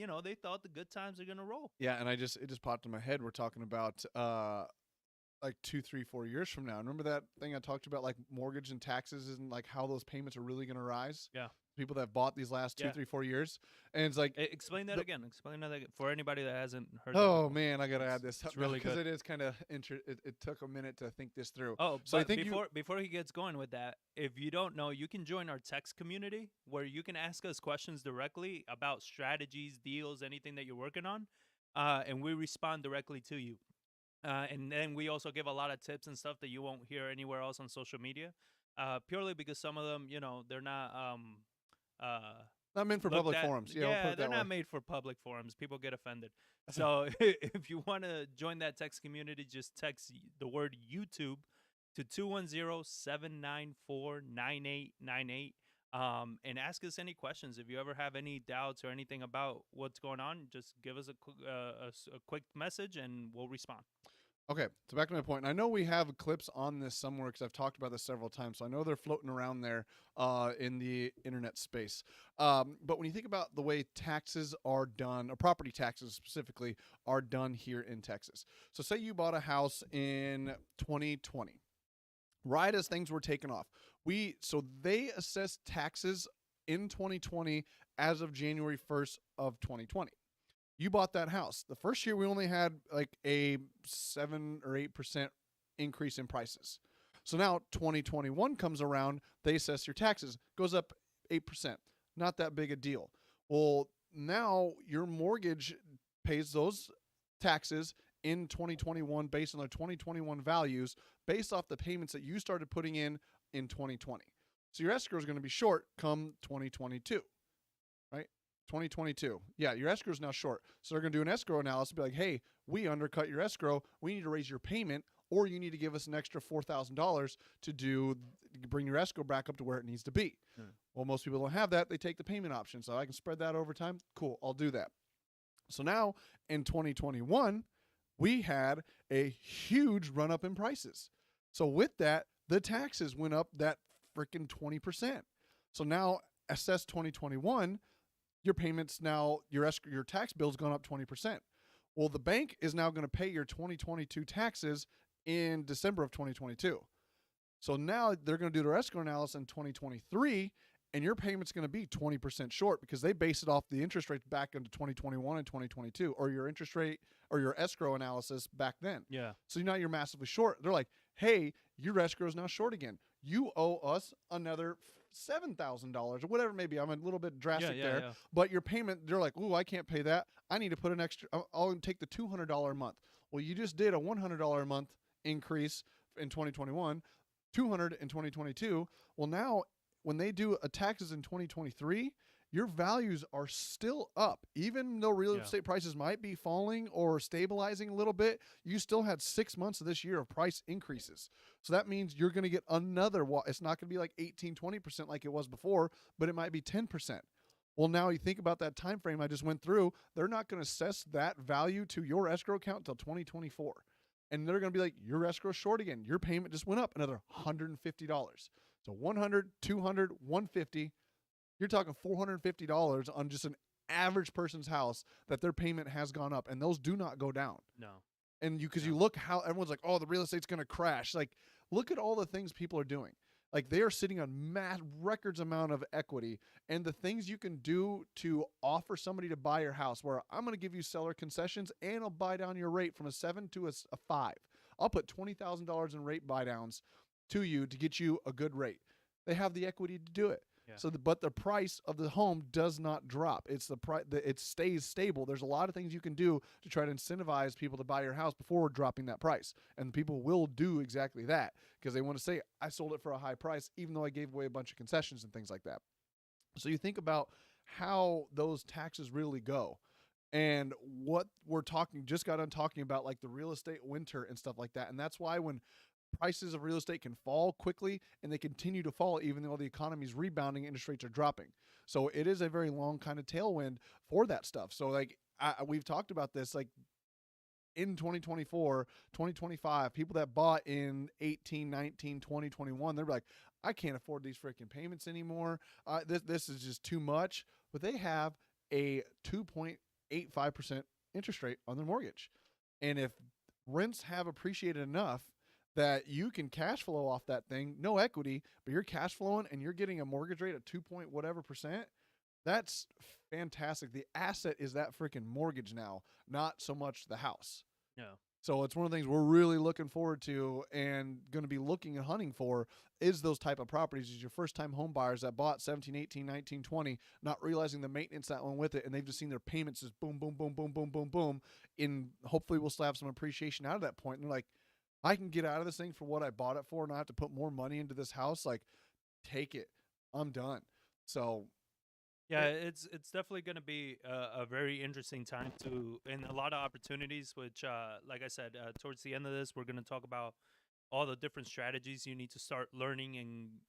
thought the good times are gonna roll. Yeah, and it just popped in my head. We're talking about like 2, 3, 4 years from now. Remember that thing I talked about, like mortgage and taxes and like how those payments are really going to rise? Yeah. People that have bought these last 2, Yeah. 3, 4 years, and it's like, Explain that again. Explain that again for anybody that hasn't heard. oh that before. man, I got to add this It's really because good. it is kind of it took a minute to think this through. Oh, so but I think before he gets going with that, if you don't know, you can join our text community where you can ask us questions directly about strategies, deals, anything that you're working on, and we respond directly to you. And then we also give a lot of tips and stuff that you won't hear anywhere else on social media, purely because some of them, they're not not meant for looked public at- forums. Yeah, we'll put Yeah, it they're that not way. made for public forums. People get offended. So if you want to join that text community, just text the word YouTube to 210-794-9898 and ask us any questions. If you ever have any doubts or anything about what's going on, just give us a quick message and we'll respond. Okay, so back to my point. And I know we have clips on this somewhere because I've talked about this several times. So I know they're floating around there in the internet space. But when you think about the way taxes are done, or property taxes specifically, are done here in Texas. So say you bought a house in 2020, right as things were taken off. So they assess taxes in 2020 as of January 1st of 2020. You bought that house. The first year we only had like a 7 or 8% increase in prices. So now 2021 comes around, they assess your taxes, goes up 8%. Not that big a deal. Well, now your mortgage pays those taxes in 2021 based on their 2021 values, based off the payments that you started putting in 2020. So your escrow is going to be short come 2022. 2022. Yeah, your escrow is now short. So they're going to do an escrow analysis and be like, hey, we undercut your escrow. We need to raise your payment, or you need to give us an extra $4,000 to bring your escrow back up to where it needs to be. Well, most people don't have that. They take the payment option. So I can spread that over time. Cool, I'll do that. So now in 2021, we had a huge run up in prices. So with that, the taxes went up that freaking 20%. So now assess 2021, your payments now, your tax bill's gone up 20%. Well, the bank is now going to pay your 2022 taxes in December of 2022. So now they're going to do their escrow analysis in 2023, and your payment's going to be 20% short because they base it off the interest rates back into 2021 and 2022, or your interest rate or your escrow analysis back then. Yeah. So now you're massively short. They're like, hey, your escrow is now short again. You owe us another $7,000 or whatever it may be. I'm a little bit drastic there. Yeah. But your payment, they're like, ooh, I can't pay that. I need to put an extra, I'll take the $200 a month. Well, you just did a $100 a month increase in 2021, $200 in 2022. Well, now when they do a taxes in 2023, your values are still up. Even though real estate prices might be falling or stabilizing a little bit, you still had 6 months of this year of price increases. So that means you're going to get another, it's not going to be like 18, 20% like it was before, but it might be 10%. Well, now you think about that time frame I just went through, they're not going to assess that value to your escrow account until 2024. And they're going to be like, your escrow short again. Your payment just went up another $150. So 100, 200, 150. You're talking $450 on just an average person's house that their payment has gone up, and those do not go down. No. And because you look how everyone's like, oh, the real estate's going to crash. Like, look at all the things people are doing. Like, they are sitting on records amount of equity, and the things you can do to offer somebody to buy your house, where I'm going to give you seller concessions and I'll buy down your rate from a 7 to a 5. I'll put $20,000 in rate buy downs to you to get you a good rate. They have the equity to do it. Yeah. So, but the price of the home does not drop. It's the price. It stays stable. There's a lot of things you can do to try to incentivize people to buy your house before dropping that price, and people will do exactly that because they want to say, "I sold it for a high price, even though I gave away a bunch of concessions and things like that." So you think about how those taxes really go, and what we're just got done talking about, like the real estate winter and stuff like that, and that's why when prices of real estate can fall quickly and they continue to fall even though the economy is rebounding, interest rates are dropping. So it is a very long kind of tailwind for that stuff. So like we've talked about this, like in 2024, 2025, people that bought in 18, 19, 20, 21, they're like, I can't afford these freaking payments anymore. This is just too much. But they have a 2.85% interest rate on their mortgage. And if rents have appreciated enough that you can cash flow off that thing, no equity, but you're cash flowing and you're getting a mortgage rate of 2 point whatever percent, that's fantastic. The asset is that freaking mortgage now, not so much the house. Yeah. So it's one of the things we're really looking forward to and going to be looking and hunting for is those type of properties. Is your first time home buyers that bought 17, 18, 19, 20, not realizing the maintenance that went with it, and they've just seen their payments just boom, boom, boom, boom, boom, boom, boom. And hopefully we'll still have some appreciation out of that point. And they're like, I can get out of this thing for what I bought it for, and I have to put more money into this house. Like, take it. I'm done. So, yeah, it's definitely going to be a very interesting time and a lot of opportunities. Which, like I said, towards the end of this, we're going to talk about all the different strategies you need to start learning and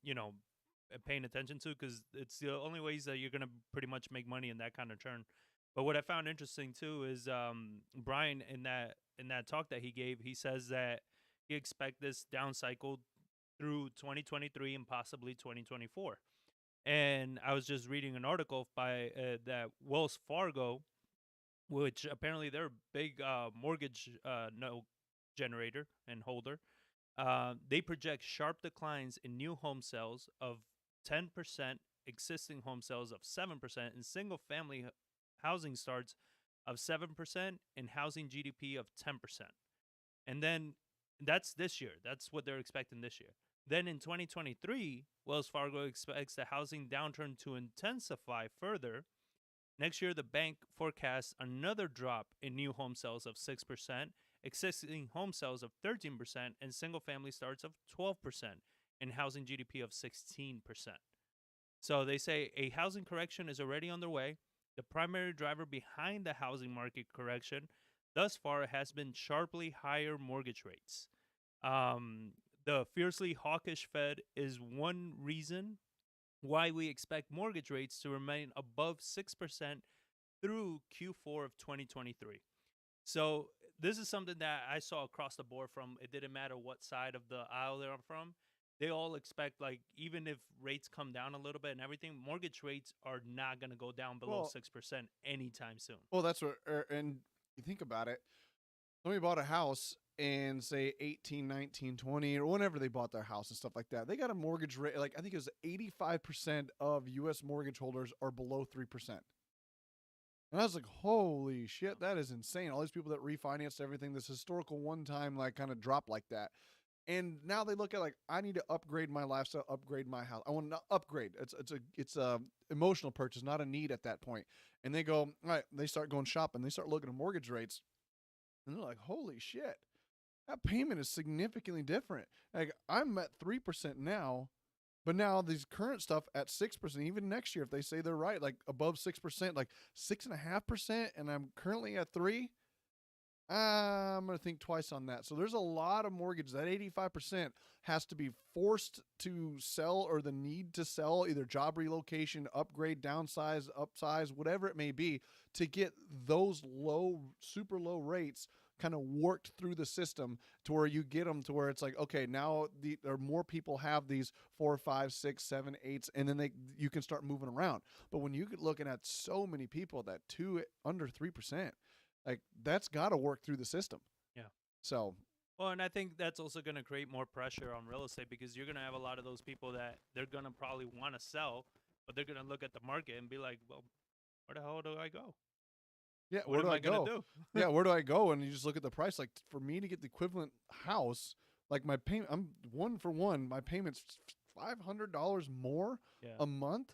paying attention to, because it's the only ways that you're going to pretty much make money in that kind of turn. But what I found interesting too is Brian in that talk that he gave, he says that he expect this down cycle through 2023 and possibly 2024. And I was just reading an article by that Wells Fargo, which apparently they're a big mortgage note generator and holder. They project sharp declines in new home sales of 10%, existing home sales of 7%, and single family housing starts of 7%, and housing GDP of 10%. And then that's this year. That's what they're expecting this year. Then in 2023, Wells Fargo expects the housing downturn to intensify further. Next year, the bank forecasts another drop in new home sales of 6%, existing home sales of 13%, and single family starts of 12%, and housing GDP of 16%. So they say a housing correction is already underway. The primary driver behind the housing market correction thus far has been sharply higher mortgage rates. The fiercely hawkish Fed is one reason why we expect mortgage rates to remain above 6% through Q4 of 2023. So this is something that I saw across the board from, it didn't matter what side of the aisle they're from. They all expect, like, even if rates come down a little bit and everything, mortgage rates are not going to go down below 6% anytime soon. Well, that's what, and you think about it. Somebody bought a house in, say, 18, 19, 20, or whenever they bought their house and stuff like that. They got a mortgage rate, like I think it was 85% of U.S. mortgage holders are below 3%. And I was like, holy shit, that is insane. All these people that refinanced everything, this historical one-time, like, kind of drop like that. And now they look at, like, I need to upgrade my lifestyle, upgrade my house. I want to upgrade. It's a emotional purchase, not a need at that point. And they go, all right, they start going shopping. They start looking at mortgage rates. And they're like, holy shit, that payment is significantly different. Like, I'm at 3% now, but now these current stuff at 6%, even next year, if they say they're right, like above 6%, like 6.5%, and I'm currently at 3%, I'm going to think twice on that. So there's a lot of mortgage. That 85% has to be forced to sell, or the need to sell, either job relocation, upgrade, downsize, upsize, whatever it may be, to get those low, super low rates kind of worked through the system to where you get them to where it's like, okay, now there more people have these 4, 5, 6, 7, 8s, and then you can start moving around. But when you get looking at so many people that under 3%, like, that's got to work through the system. Yeah. So Well, and I think that's also going to create more pressure on real estate because you're going to have a lot of those people that they're going to probably want to sell, but they're going to look at the market and be like, well, where the hell do I go? yeah, What where do am I I going to go? do? Yeah, where do I go? And you just look at the price. Like for me to get the equivalent house, like my payment, I'm one for one. My payment's $500 more Yeah. a month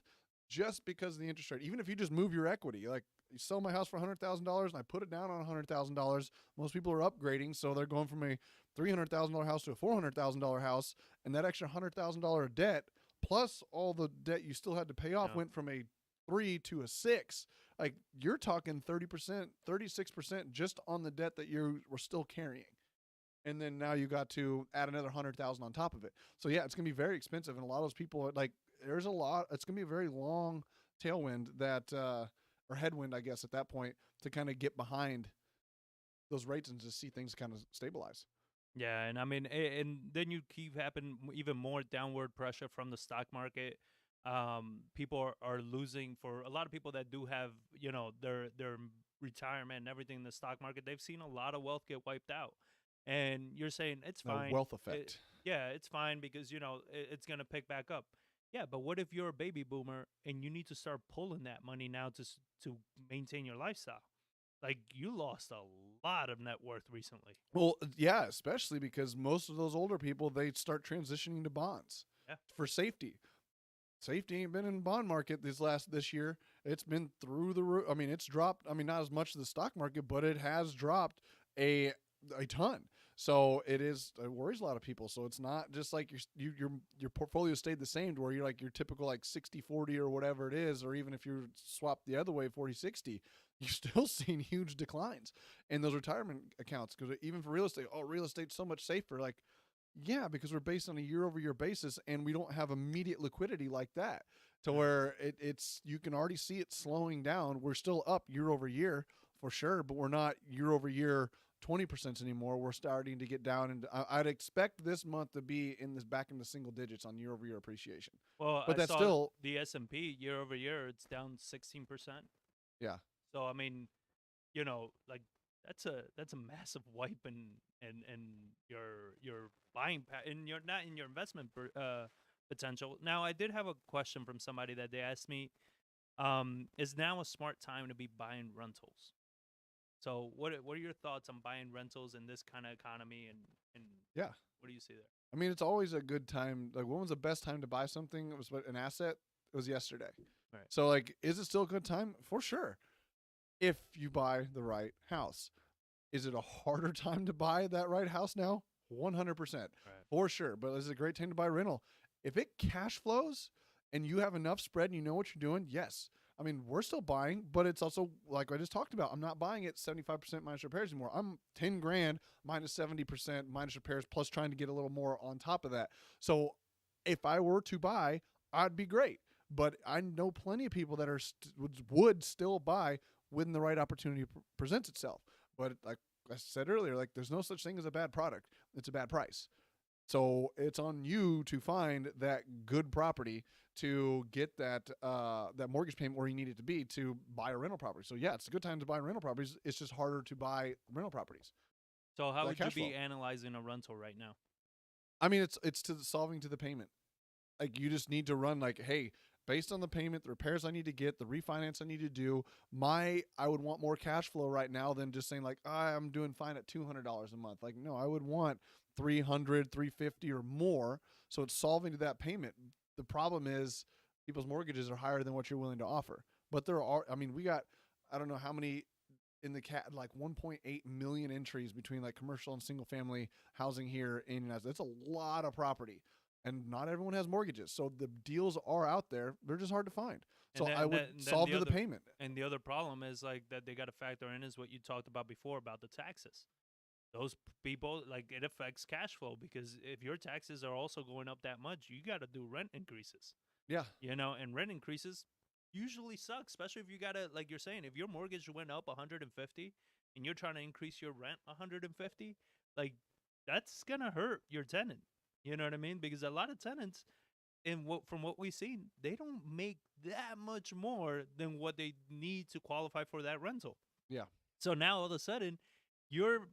just because of the interest rate. Even if you just move your equity, like you sell my house for $100,000 and I put it down on $100,000, most people are upgrading, so they're going from a $300,000 house to a $400,000 house, and that extra $100,000 of debt plus all the debt you still had to pay off Yeah. went from a 3 to a 6. Like you're talking 30%, 36% just on the debt that you were still carrying. And then now you got to add another 100,000 on top of it. So yeah, it's gonna be very expensive, and a lot of those people are like, there's a lot. It's gonna be a very long tailwind that, or headwind, I guess, at that point to kind of get behind those rates and to see things kind of stabilize. Yeah, and I mean, and then you keep having even more downward pressure from the stock market. People are losing for a lot of people that do have, their retirement and everything in the stock market. They've seen a lot of wealth get wiped out, and you're saying it's The fine. wealth effect. Yeah, it's fine because it's gonna pick back up. Yeah, but what if you're a baby boomer and you need to start pulling that money now to maintain your lifestyle? Like you lost a lot of net worth recently. Well, yeah, especially because most of those older people they start transitioning to bonds Yeah. for safety. Safety ain't been in the bond market this year. It's been through the roof. I mean, it's dropped. I mean, not as much as the stock market, but it has dropped a a ton. So it worries a lot of people. So it's not just like your portfolio stayed the same to where you're like your typical like 60-40 or whatever it is, or even if you're swapped the other way 40-60, you're still seeing huge declines in those retirement accounts because even for real estate, oh, real estate's so much safer. Like, yeah, because we're based on a year-over-year basis, and we don't have immediate liquidity like that, to Yeah. where it's you can already see it slowing down. We're still up year-over-year for sure, but we're not year-over-year 20% anymore. We're starting to get down, and I'd expect this month to be back in the single digits on year-over-year appreciation. Well, But I that's saw still, the S&P year over year; it's down 16%. yeah, So I mean, like that's a massive wipe in your buying in your not in your investment potential. Now, I did have a question from somebody that they asked me, is now a smart time to be buying rentals? So what are your thoughts on buying rentals in this kind of economy and yeah. what do you see there? I mean, it's always a good time. Like, when was the best time to buy something? It was an asset. It was yesterday. Right. So, like, is it still a good time? For sure. If you buy the right house. Is it a harder time to buy that right house now? 100%. Right. For sure. But is it a great time to buy rental? If it cash flows and you have enough spread and you know what you're doing, yes. I mean, we're still buying, but it's also like I just talked about. I'm not buying it 75% minus repairs anymore. I'm 10 grand minus 70% minus repairs plus trying to get a little more on top of that. So if I were to buy, I'd be great. But I know plenty of people that would still buy when the right opportunity presents itself. But like I said earlier, like there's no such thing as a bad product. It's a bad price. So it's on you to find that good property to get that mortgage payment where you need it to be to buy a rental property. So yeah, it's a good time to buy rental properties. It's just harder to buy rental properties. So how That would you cash be flow. analyzing a rental right now? I mean, it's solving to the payment. Like you just need to run like, hey, based on the payment, the repairs I need to get, the refinance I need to do, I would want more cash flow right now than just saying like, I'm doing fine at $200 a month. Like, no, I would want 300, 350 or more. So it's solving to that payment. The problem is people's mortgages are higher than what you're willing to offer. But I mean, we got, I don't know how many in the like 1.8 million entries between like commercial and single family housing here in the United States. That's a lot of property, and not everyone has mortgages, so the deals are out there. They're just hard to find. So I would solve to the payment. And the other problem is like that they got to factor in is what you talked about before about the taxes. Those people, like, it affects cash flow because if your taxes are also going up that much, you got to do rent increases. Yeah, And rent increases usually suck, especially if you got to, like you're saying, if your mortgage went up 150 and you're trying to increase your rent 150, like that's going to hurt your tenant. You know what I mean? Because a lot of tenants, from what we've seen, they don't make that much more than what they need to qualify for that rental. yeah. So now all of a sudden,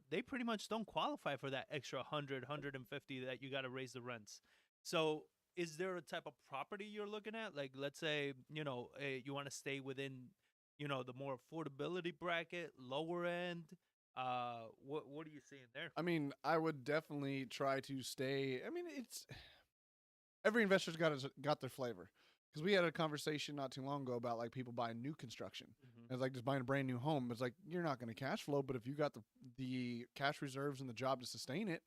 they pretty much don't qualify for that extra 100 that you got to raise the rents. So is there a type of property you're looking at? Like, let's say, you want to stay within, the more affordability bracket, lower end. What are you seeing there? I mean, I would definitely try to stay. I mean, it's every investor's got their flavor. Because we had a conversation not too long ago about like people buying new construction. Mm-hmm. It's like just buying a brand new home. It's like you're not going to cash flow, but if you got the cash reserves and the job to sustain it,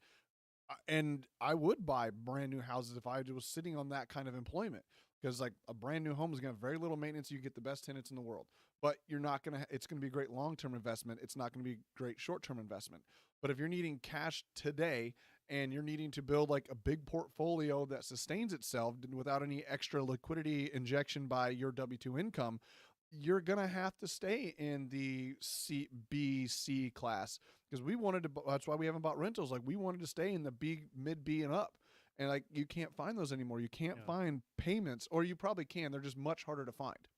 and I would buy brand new houses if I was sitting on that kind of employment. Because like a brand new home is going to have very little maintenance. You get the best tenants in the world, but you're not going to. It's going to be a great long term investment. It's not going to be a great short term investment. But if you're needing cash today and you're needing to build like a big portfolio that sustains itself without any extra liquidity injection by your W-2 income, you're going to have to stay in the B, C class because that's why we haven't bought rentals. Like we wanted to stay in the B, mid B and up. And like you can't find those anymore. You can't find payments, or you probably can. They're just much harder to find,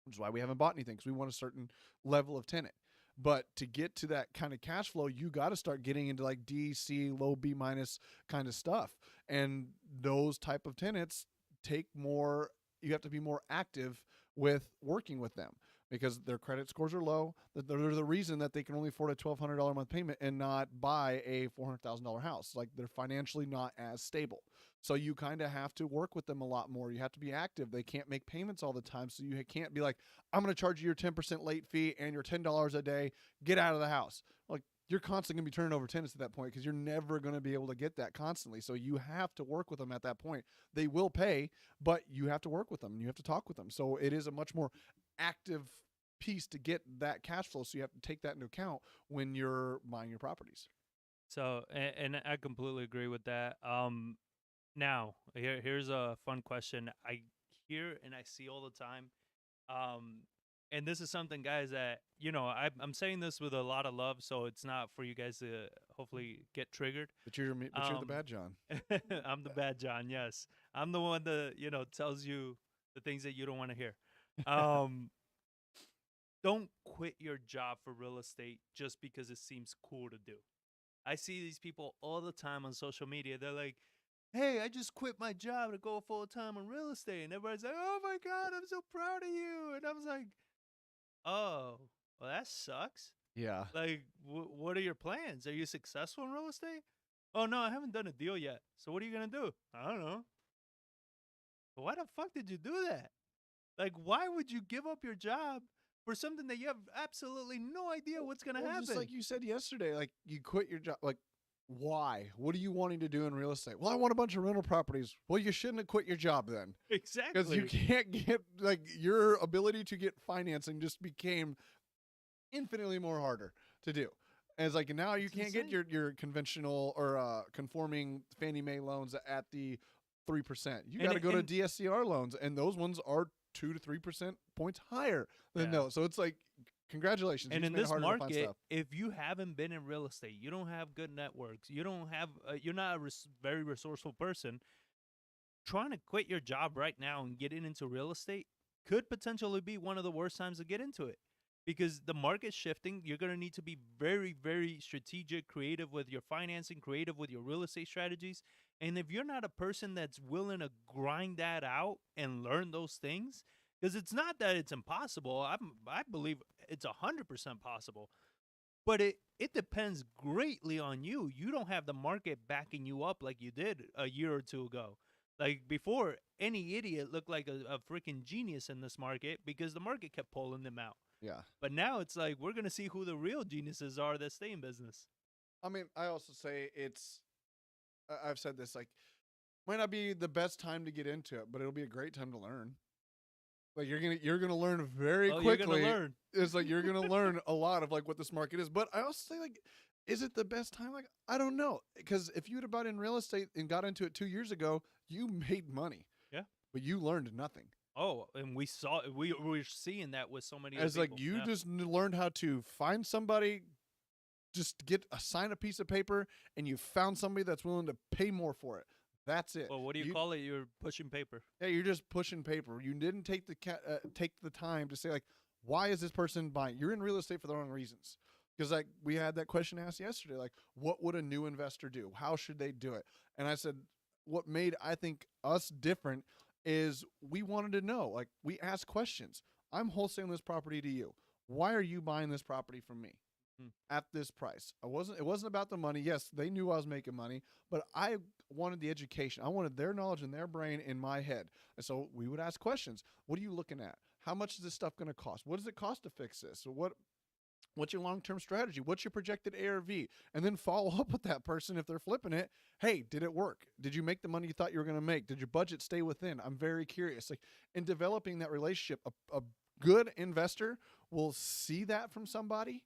which is why we haven't bought anything because we want a certain level of tenant. But to get to that kind of cash flow, you got to start getting into like D, C, low B minus kind of stuff. And those type of tenants take more, you have to be more active with working with them because their credit scores are low. They're the reason that they can only afford a $1,200 a month payment and not buy a $400,000 house. Like they're financially not as stable. So you kind of have to work with them a lot more. You have to be active. They can't make payments all the time. So you can't be like, I'm going to charge you your 10% late fee and your $10 a day. Get out of the house. Like you're constantly going to be turning over tenants at that point because you're never going to be able to get that constantly. So you have to work with them at that point. They will pay, but you have to work with them and you have to talk with them. So it is a much more active piece to get that cash flow. So you have to take that into account when you're buying your properties. So, and I completely agree with that. Now, here's a fun question I hear and I see all the time. And this is something, guys, that, I'm saying this with a lot of love, so it's not for you guys to hopefully get triggered. But you're the bad John. I'm the bad John, yes. I'm the one that, tells you the things that you don't want to hear. Don't quit your job for real estate just because it seems cool to do. I see these people all the time on social media. They're like, hey, I just quit my job to go full time in real estate. And everybody's like, oh my God, I'm so proud of you. And I was like, oh, well, that sucks. Yeah. Like, what are your plans? Are you successful in real estate? Oh, no, I haven't done a deal yet. So what are you going to do? I don't know. But why the fuck did you do that? Like, why would you give up your job for something that you have absolutely no idea what's going to happen? Just like you said yesterday, like you quit your job. Like, why? What are you wanting to do in real estate? Well, I want a bunch of rental properties. Well, you shouldn't have quit your job then. Exactly. Because you can't get, like, your ability to get financing just became infinitely more harder to do. And it's like now you can't get your conventional or conforming Fannie Mae loans at the 3%. You got to go to DSCR loans, and those ones are 2 to 3% points higher than those. So it's like, congratulations. And in this market, if you haven't been in real estate, you don't have good networks, you don't have, you're not a very resourceful person, trying to quit your job right now and get into real estate could potentially be one of the worst times to get into it. Because the market's shifting, you're going to need to be very, very strategic, creative with your financing, creative with your real estate strategies. And if you're not a person that's willing to grind that out and learn those things, because it's not that it's impossible. I believe it's 100% possible. But it depends greatly on you. You don't have the market backing you up like you did a year or two ago. Like before, any idiot looked like a freaking genius in this market because the market kept pulling them out. Yeah. But now it's like we're going to see who the real geniuses are that stay in business. I mean, I also say I've said this, like, might not be the best time to get into it, but it'll be a great time to learn. Like you're gonna learn very quickly. You're gonna learn. It's like you're gonna learn a lot of like what this market is. But I also say, like, is it the best time? Like, I don't know, because if you had bought in real estate and got into it 2 years ago, you made money. Yeah, but you learned nothing. Oh, and we're seeing that with so many. It's like you just learned how to find somebody, just sign a piece of paper, and you found somebody that's willing to pay more for it. That's it. Well, what do you call it? You're pushing paper. Yeah, you're just pushing paper. You didn't take the time to say, like, why is this person buying? You're in real estate for the wrong reasons. Because like we had that question asked yesterday, like what would a new investor do? How should they do it? And I said, what made I think us different is we wanted to know. Like we asked questions. I'm wholesaling this property to you. Why are you buying this property from me Hmm. at this price? It wasn't about the money. Yes, they knew I was making money, but I wanted the education. I wanted their knowledge in their brain in my head. And so we would ask questions. What are you looking at? How much is this stuff going to cost? What does it cost to fix this? So what's your long-term strategy? What's your projected ARV? And then follow up with that person if they're flipping it. Hey, did it work? Did you make the money you thought you were going to make? Did your budget stay within? I'm very curious. Like in developing that relationship, a good investor will see that from somebody.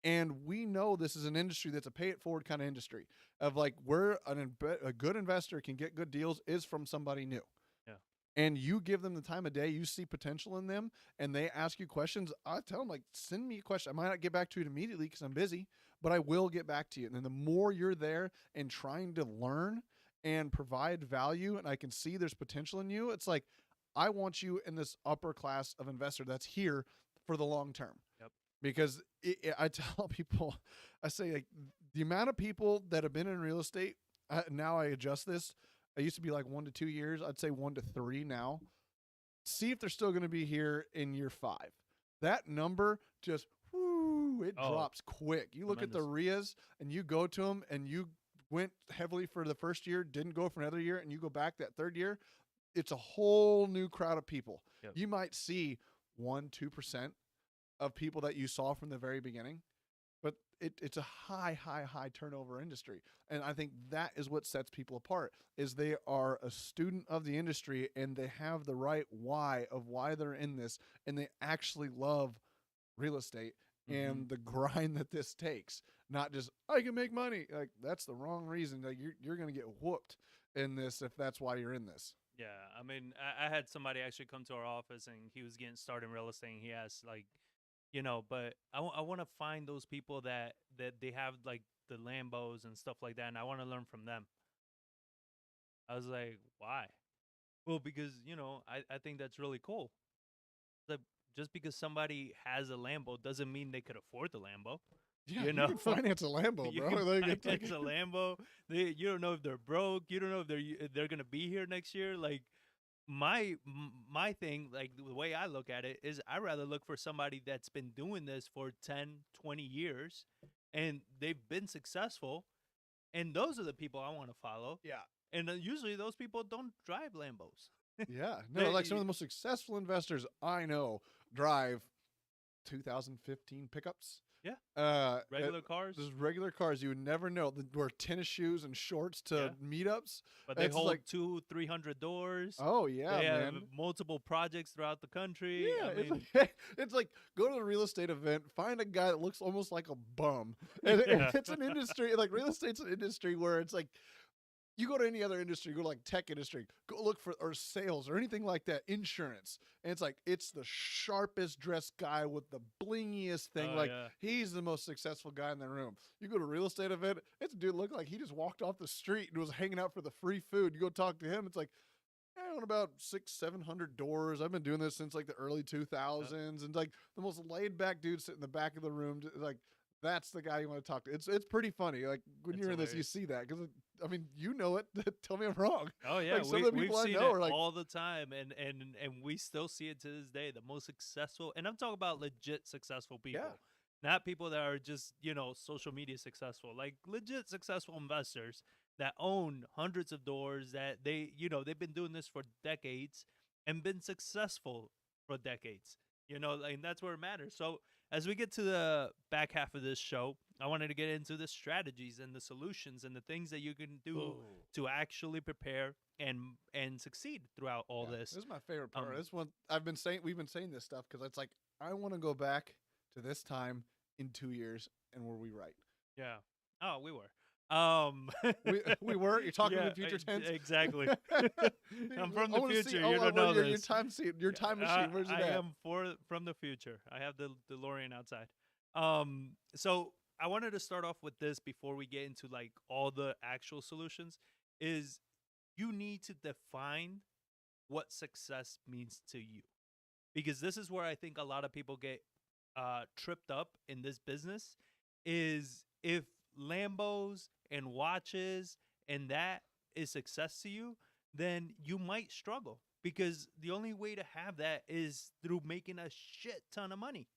And we know this is an industry that's a pay it forward kind of industry of like where a good investor can get good deals is from somebody new. Yeah. And you give them the time of day, you see potential in them, and they ask you questions. I tell them, like, send me a question. I might not get back to it immediately because I'm busy, but I will get back to you. And then the more you're there and trying to learn and provide value, and I can see there's potential in you, it's like, I want you in this upper class of investor that's here for the long term. Yep. Because I tell people, I say, like, the amount of people that have been in real estate, now I adjust this. I used to be like 1 to 2 years. I'd say 1 to 3 now. See if they're still going to be here in year 5. That number just, it drops quick. You look at the RIAs and you go to them and you went heavily for the first year, didn't go for another year, and you go back that third year, it's a whole new crowd of people. Yep. You might see 1-2% of people that you saw from the very beginning, but it's a high turnover industry. And I think that is what sets people apart is they are a student of the industry and they have the right why of why they're in this, and they actually love real estate and the grind that this takes. Not just I can make money. Like that's the wrong reason. Like you're going to get whooped in this if that's why you're in this. Yeah, I mean, I had somebody actually come to our office and he was getting started in real estate. And he asked, like, but I want to find those people that they have like the Lambos and stuff like that, and I want to learn from them. I was like, why? Well, because I think that's really cool. Like, just because somebody has a Lambo doesn't mean they could afford the Lambo. Yeah, you can finance a Lambo, You bro. can Like, finance a Lambo. You don't know if they're broke. You don't know if they're gonna be here next year. Like my thing, like the way I look at it is, I rather look for somebody that's been doing this for 10, 20 years, and they've been successful, and those are the people I want to follow. yeah. And usually those people don't drive Lambos. Yeah. No, like some of the most successful investors I know drive 2015 pickups. Yeah. Regular cars. Just regular cars. You would never know. They wear tennis shoes and shorts to meetups. But they It's hold like 200-300 doors. Oh yeah, They have man. multiple projects throughout the country. Yeah, I mean, it's like go to a real estate event, find a guy that looks almost like a bum. And it's an industry, like real estate's an industry where it's like you go to any other industry, go to like tech industry, go look for or sales or anything like that, insurance. And it's like it's the sharpest dressed guy with the blingiest thing. Oh, like yeah. he's the most successful guy in the room. You go to a real estate event, it's a dude look like he just walked off the street and was hanging out for the free food. You go talk to him, it's like, I own about 600-700 doors. I've been doing this since like the early 2000s, and like the most laid back dude sitting in the back of the room, like that's the guy you want to talk to. It's pretty funny. Like when you're in this, you see that because I mean you know it. Tell me I'm wrong. Oh yeah, like, some of the people we've I seen know it are like all the time, and we still see it to this day. The most successful, and I'm talking about legit successful people, not people that are just social media successful. Like legit successful investors that own hundreds of doors, that they've been doing this for decades and been successful for decades. And that's where it matters. So as we get to the back half of this show, I wanted to get into the strategies and the solutions and the things that you can do to actually prepare and succeed throughout all this. This is my favorite part. This one we've been saying this stuff because it's like I want to go back to this time in 2 years and were we right? Yeah. Oh, we were. we were. You're talking in future tense. Exactly. I'm from the future. You don't know your this. Your time machine. Where's it at? I am from the future. I have the DeLorean outside. So I wanted to start off with this before we get into like all the actual solutions. Is you need to define what success means to you, because this is where I think a lot of people get tripped up in this business. is if Lambos and watches and that is success to you, then you might struggle because the only way to have that is through making a shit ton of money,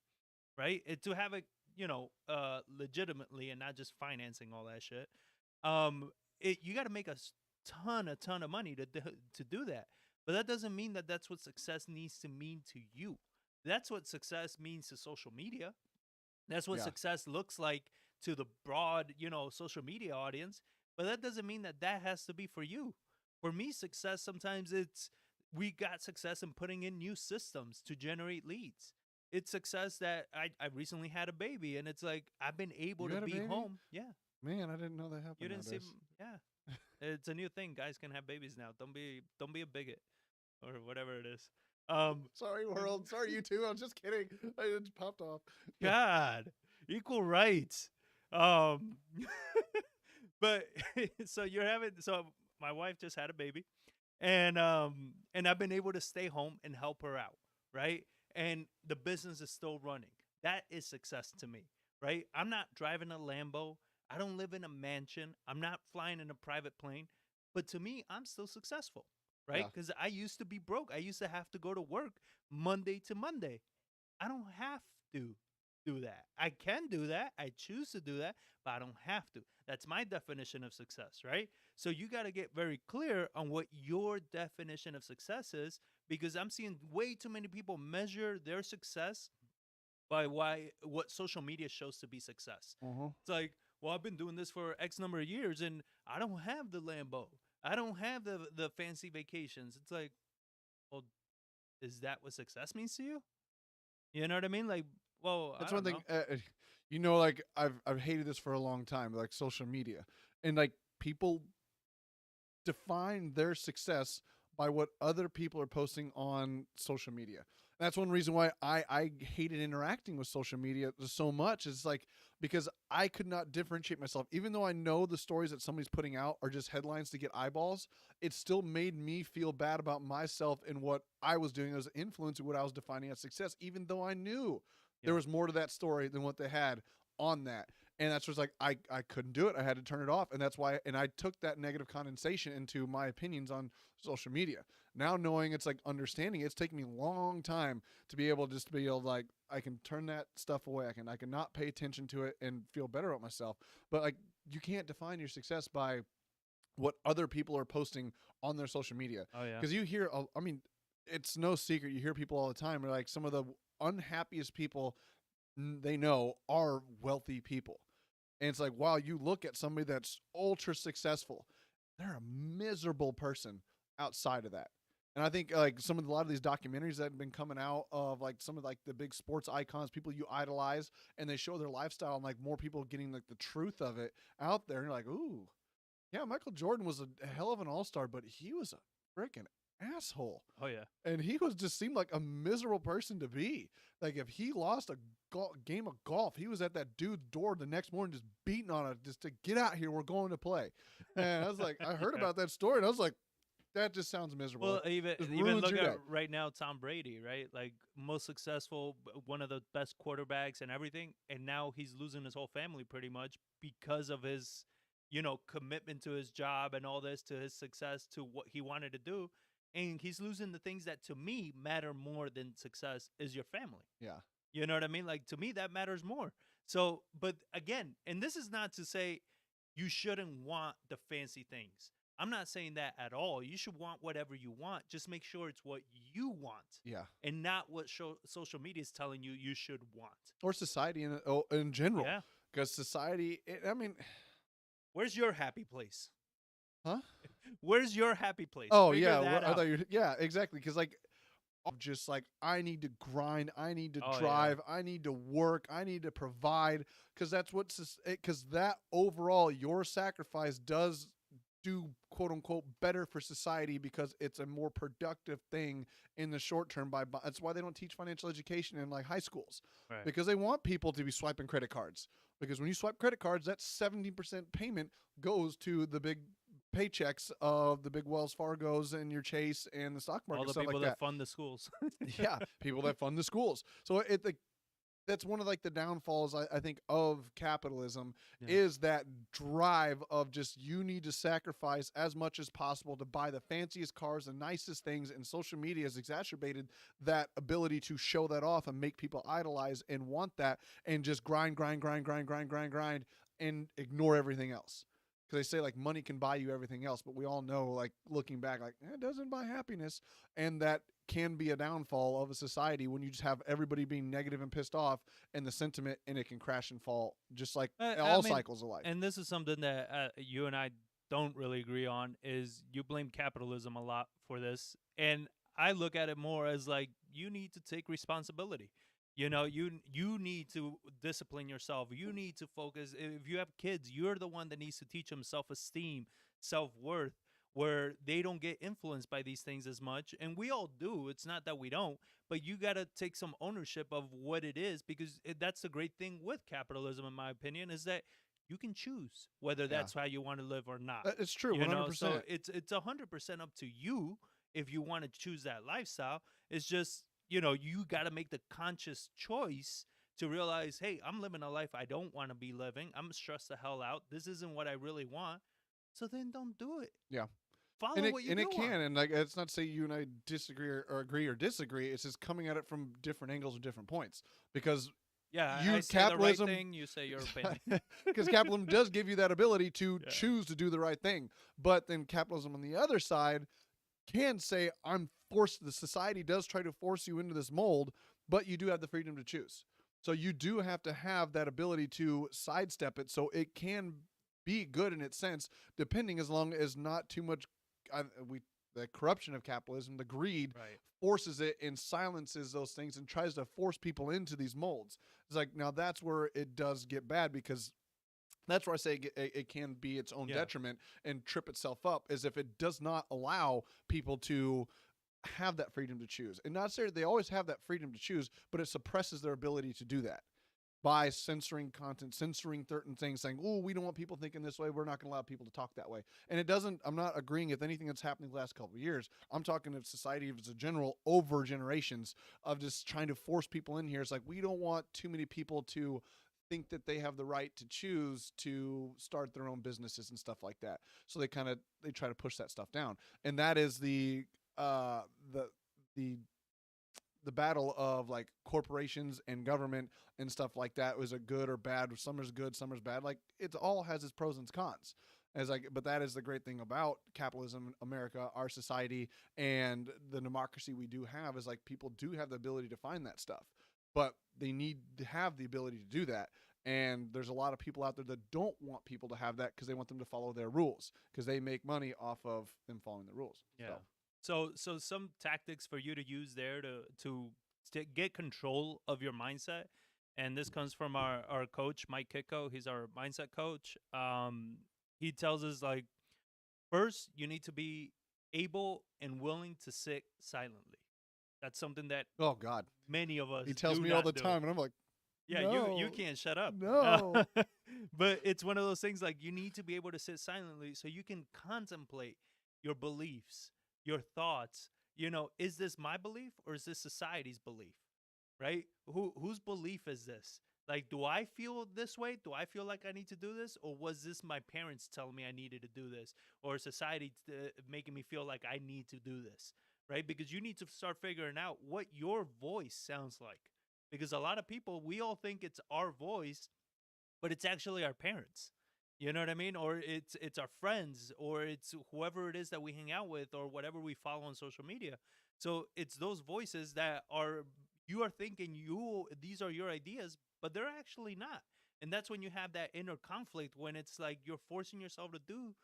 right? And to have it, legitimately and not just financing all that shit. Um, you got to make a ton of money to do that. But that doesn't mean that that's what success needs to mean to you. That's what success means to social media. That's what Yeah. success looks like to the broad, social media audience. But that doesn't mean that that has to be for you. For me, success sometimes it's we got success in putting in new systems to generate leads. It's success that I recently had a baby, and it's like I've been able You to had a be baby? home. Yeah, Man, I didn't know that you happened didn't see, nowadays. yeah. It's a new thing. Guys can have babies now. Don't be a bigot or whatever it is. Um, Sorry, world. Sorry, you too. I was just kidding. It just popped off. God, equal rights. Um, but so my wife just had a baby, and I've been able to stay home and help her out, right? And the business is still running. That is success to me, right? I'm not driving a Lambo. I don't live in a mansion. I'm not flying in a private plane, but to me, I'm still successful, right? Yeah. Because I used to be broke. I used to have to go to work Monday to Monday. I don't have to do that. I can do that. I choose to do that, but I don't have to. That's my definition of success, right? So you got to get very clear on what your definition of success is because I'm seeing way too many people measure their success by what social media shows to be success. Uh-huh. It's like, well, I've been doing this for X number of years and I don't have the Lambo. I don't have the fancy vacations. It's like, well, is that what success means to you? You know what I mean? Like, well, I That's one don't thing. know. Like I've hated this for a long time, like social media, and like people define their success by what other people are posting on social media. And that's one reason why I hated interacting with social media so much. Is like because I could not differentiate myself, even though I know the stories that somebody's putting out are just headlines to get eyeballs. It still made me feel bad about myself and what I was doing as influencing what I was defining as success, even though I knew there Yeah. was more to that story than what they had on that. And that's just like I couldn't do it. I had to turn it off, and that's why. And I took that negative condensation into my opinions on social media. Now knowing it's like understanding, it's taken me a long time to be able just to be able to, like I can turn that stuff away. I can not pay attention to it and feel better about myself. But like you can't define your success by what other people are posting on their social media Oh yeah. because you hear. I mean, it's no secret. You hear people all the time. Like some of the unhappiest people they know are wealthy people. And it's like, wow, you look at somebody that's ultra successful, they're a miserable person outside of that. And I think like a lot of these documentaries that have been coming out of like some of like the big sports icons, people you idolize, and they show their lifestyle and like more people getting like the truth of it out there. And you're like, ooh, yeah, Michael Jordan was a hell of an all-star, but he was a freaking asshole. Oh yeah. And he was just seemed like a miserable person to be. Like if he lost a game of golf, he was at that dude's door the next morning just beating on it just to get out here. We're going to play. And I was like, I heard Yeah. about that story, and I was like, that just sounds miserable. Well, Like, just even ruins look your at day. right now Tom Brady, right? Like most successful, one of the best quarterbacks and everything, and now he's losing his whole family pretty much because of his, commitment to his job and all this, to his success, to what he wanted to do, and he's losing the things that to me matter more than success is your family. Yeah, You know what I mean? Like to me, that matters more. So, but again, and this is not to say you shouldn't want the fancy things. I'm not saying that at all. You should want whatever you want. Just make sure it's what you want yeah. and not what social media is telling you you should want. Or society in general, Yeah. because society. I mean, Where's your happy place? huh? Where's your happy place? Oh Figure yeah, that I out. thought you. Yeah, exactly. Because like of just like I need to grind, I need to Oh yeah. drive, I need to work, I need to provide because that's what's because that overall your sacrifice does do quote unquote better for society because it's a more productive thing in the short term that's why they don't teach financial education in like high schools Right. because they want people to be swiping credit cards because when you swipe credit cards that 70% payment goes to the big paychecks of the big Wells Fargos and your Chase and the stock All market the stuff people like that that. fund the schools. Yeah, people that fund the schools. So it like that's one of like the downfalls I think of capitalism Yeah. is that drive of just you need to sacrifice as much as possible to buy the fanciest cars, the nicest things, and social media has exacerbated that ability to show that off and make people idolize and want that and just grind and ignore everything else. Because they say like money can buy you everything else, but we all know like looking back like it doesn't buy happiness, and that can be a downfall of a society when you just have everybody being negative and pissed off and the sentiment, and it can crash and fall just like all cycles of life. And this is something that you and I don't really agree on. Is you blame capitalism a lot for this, and I look at it more as like you need to take responsibility. You know, you need to discipline yourself. You need to focus. If you have kids, you're the one that needs to teach them self-esteem, self-worth, where they don't get influenced by these things as much. And we all do. It's not that we don't, but you got to take some ownership of what it is, because that's the great thing with capitalism, in my opinion, is that you can choose whether that's how you want to live or not. It's true, 100%. So it's 100% up to you if you want to choose that lifestyle. It's just, you got to make the conscious choice to realize, hey, I'm living a life I don't want to be living. I'm stressed the hell out. This isn't what I really want. So then don't do it. Yeah. Follow and it, what you and do it can, want. and like it's not to say you and I disagree or agree or disagree. It's just coming at it from different angles or different points. Because I say capitalism, the right thing, you say your opinion. Because capitalism does give you that ability to choose to do the right thing. But then capitalism on the other side can say, I'm forced, the society does try to force you into this mold, but you do have the freedom to choose. So you do have to have that ability to sidestep it so it can be good in its sense, depending as long as not too much the corruption of capitalism, the greed, forces it and silences those things and tries to force people into these molds. It's like, now that's where it does get bad, because that's where I say it can be its own detriment and trip itself up, is if it does not allow people to have that freedom to choose. And not necessarily they always have that freedom to choose, but it suppresses their ability to do that by censoring content, censoring certain things, saying, oh, we don't want people thinking this way. We're not going to allow people to talk that way. And it doesn't, I'm not agreeing with anything that's happening the last couple of years. I'm talking of society as a general over generations of just trying to force people in here. It's like, we don't want too many people to think that they have the right to choose to start their own businesses and stuff like that. So they try to push that stuff down. And that is the battle of like corporations and government and stuff like that. Was it good or bad? Some is good, some is bad. Like it all has its pros and cons. But that is the great thing about capitalism, America, our society, and the democracy we do have, is like people do have the ability to find that stuff, but they need to have the ability to do that. And there's a lot of people out there that don't want people to have that because they want them to follow their rules, because they make money off of them following the rules. Yeah. So some tactics for you to use there to get control of your mindset, and this comes from our coach Mike Kitko. He's our mindset coach. He tells us, like, first you need to be able and willing to sit silently. That's something that many of us he tells me all the time, and I'm like, no, you can't shut up. No. But it's one of those things, like, you need to be able to sit silently so you can contemplate your beliefs, your thoughts. Is this my belief or is this society's belief? Right? Whose belief is this? Like, do I feel this way? Do I feel like I need to do this? Or was this my parents telling me I needed to do this? Or society making me feel like I need to do this? Right? Because you need to start figuring out what your voice sounds like. Because a lot of people, we all think it's our voice, but it's actually our parents. You know what I mean? Or it's our friends, or it's whoever it is that we hang out with, or whatever we follow on social media. So it's those voices that you are thinking these are your ideas, but they're actually not. And that's when you have that inner conflict, when it's like you're forcing yourself to do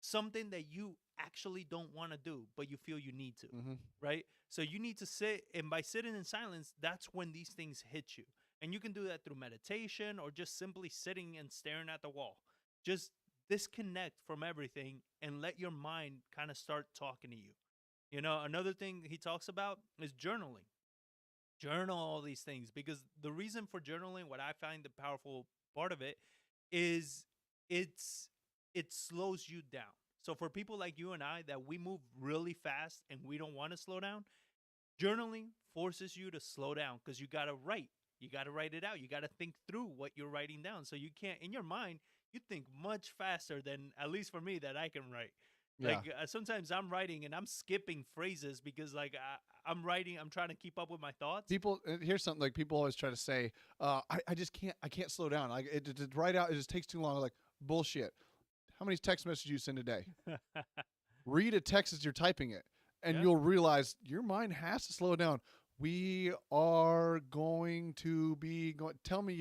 something that you actually don't want to do, but you feel you need to, right? So you need to sit, and by sitting in silence, that's when these things hit you. And you can do that through meditation or just simply sitting and staring at the wall. Just disconnect from everything and let your mind kind of start talking to you. Another thing he talks about is journaling. Journal all these things, because the reason for journaling, what I find the powerful part of it, is it slows you down. So for people like you and I that we move really fast and we don't want to slow down, journaling forces you to slow down, because you got to write. you got to write it out. You got to think through what you're writing down. So you can't, in your mind, you think much faster than, at least for me, that I can write. Yeah. Like sometimes I'm writing and I'm skipping phrases because like I'm writing, I'm trying to keep up with my thoughts. People, here's something like people always try to say, I just can't slow down. Like to write out, it just takes too long. Like bullshit. How many text messages you send a day? Read a text as you're typing it, and Yeah. you'll realize your mind has to slow down. We are going to be going. Tell me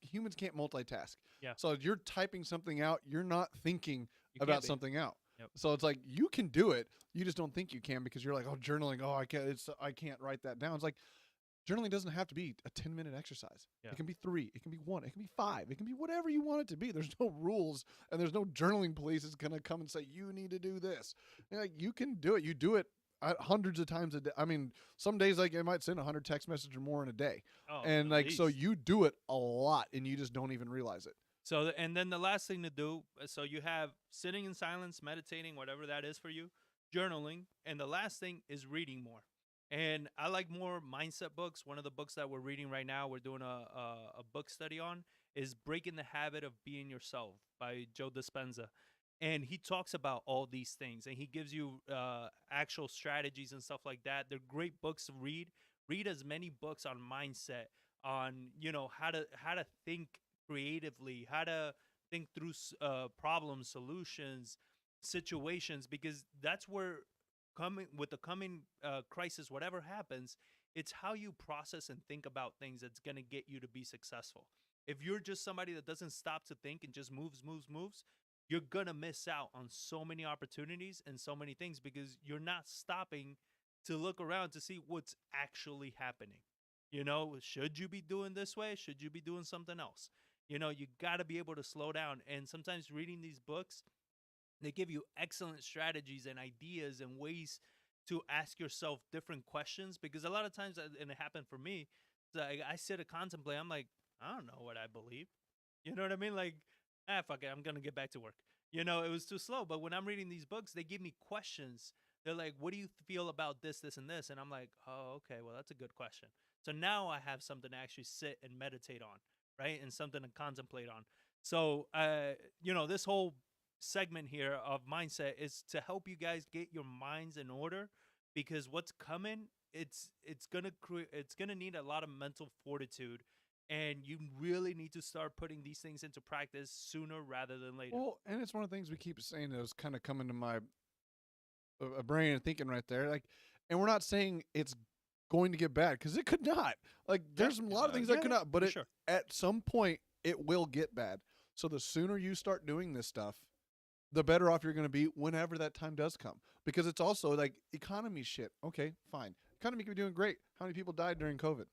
humans can't multitask. Yeah. So you're typing something out, you're not thinking You can't about be. something out. Yep. So it's like you can do it. You just don't think you can because you're like, oh, journaling. Oh, I can't write that down. It's like journaling doesn't have to be a 10-minute exercise. Yeah. It can be 3. It can be 1. It can be 5. It can be whatever you want it to be. There's no rules, and there's no journaling police that's gonna come and say you need to do this. Like you can do it. You do it hundreds of times a day. I mean, some days like I might send 100 text messages or more in a day, Oh, and at like so least. you do it a lot, and you just don't even realize it. So, and then the last thing to do, so you have sitting in silence, meditating, whatever that is for you, journaling, and the last thing is reading more. And I like more mindset books. One of the books that we're reading right now, we're doing a book study on, is Breaking the Habit of Being Yourself by Joe Dispenza. And he talks about all these things, and he gives you actual strategies and stuff like that. They're great books to read. Read as many books on mindset, on how to think creatively, how to think through problems, solutions, situations, because that's where coming crisis, whatever happens, it's how you process and think about things that's gonna get you to be successful. If you're just somebody that doesn't stop to think and just moves, you're gonna miss out on so many opportunities and so many things because you're not stopping to look around to see what's actually happening. Should you be doing this way? Should you be doing something else? You got to be able to slow down. And sometimes reading these books, they give you excellent strategies and ideas and ways to ask yourself different questions. Because a lot of times, and it happened for me, I sit and contemplate. I'm like, I don't know what I believe. You know what I mean? Like, fuck it, I'm gonna get back to work. It was too slow. But when I'm reading these books, they give me questions. They're like, what do you feel about this, and this? And I'm like, oh, okay, well, that's a good question. So now I have something to actually sit and meditate on, right? And something to contemplate on. So, this whole segment here of mindset is to help you guys get your minds in order, because what's coming, it's gonna need a lot of mental fortitude, and you really need to start putting these things into practice sooner rather than later. Well, and it's one of the things we keep saying that was kind of coming to my brain and thinking right there. Like, and we're not saying it's going to get bad because it could not. Like, there's a lot of things that could not, but for sure. at some point it will get bad. So the sooner you start doing this stuff, the better off you're going to be whenever that time does come. Because it's also like economy shit. Okay, fine. Economy can be doing great. How many people died during COVID?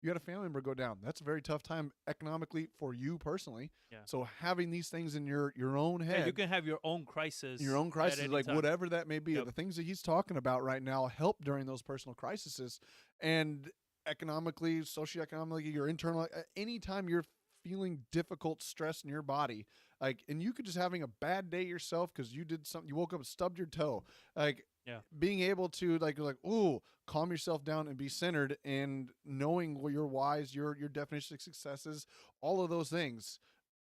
You had a family member go down. That's a very tough time economically for you personally. Yeah. So having these things in your own head, Yeah, you can have your own crisis. like time. whatever that may be. Yep. The things that he's talking about right now help during those personal crises, and economically, socioeconomically, your internal. Anytime you're feeling difficult stress in your body, like, and you could just having a bad day yourself because you did something, you woke up and stubbed your toe, like. Yeah. Being able to like ooh, calm yourself down and be centered, and knowing what your whys, your definition of successes, all of those things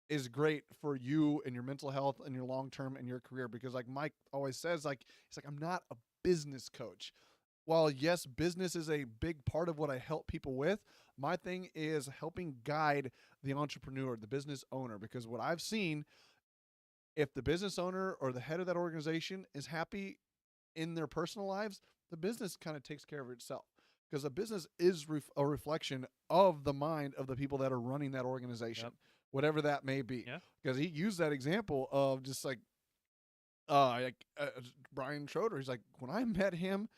is great for you and your mental health and your long term and your career. Because like Mike always says, like he's like, I'm not a business coach. While yes, business is a big part of what I help people with, my thing is helping guide the entrepreneur, the business owner. Because what I've seen, if the business owner or the head of that organization is happy in their personal lives, the business kind of takes care of itself, because a business is a reflection of the mind of the people that are running that organization, whatever that may be. Yeah. Because he used that example of just like Brian Schroeder. He's like, when I met him,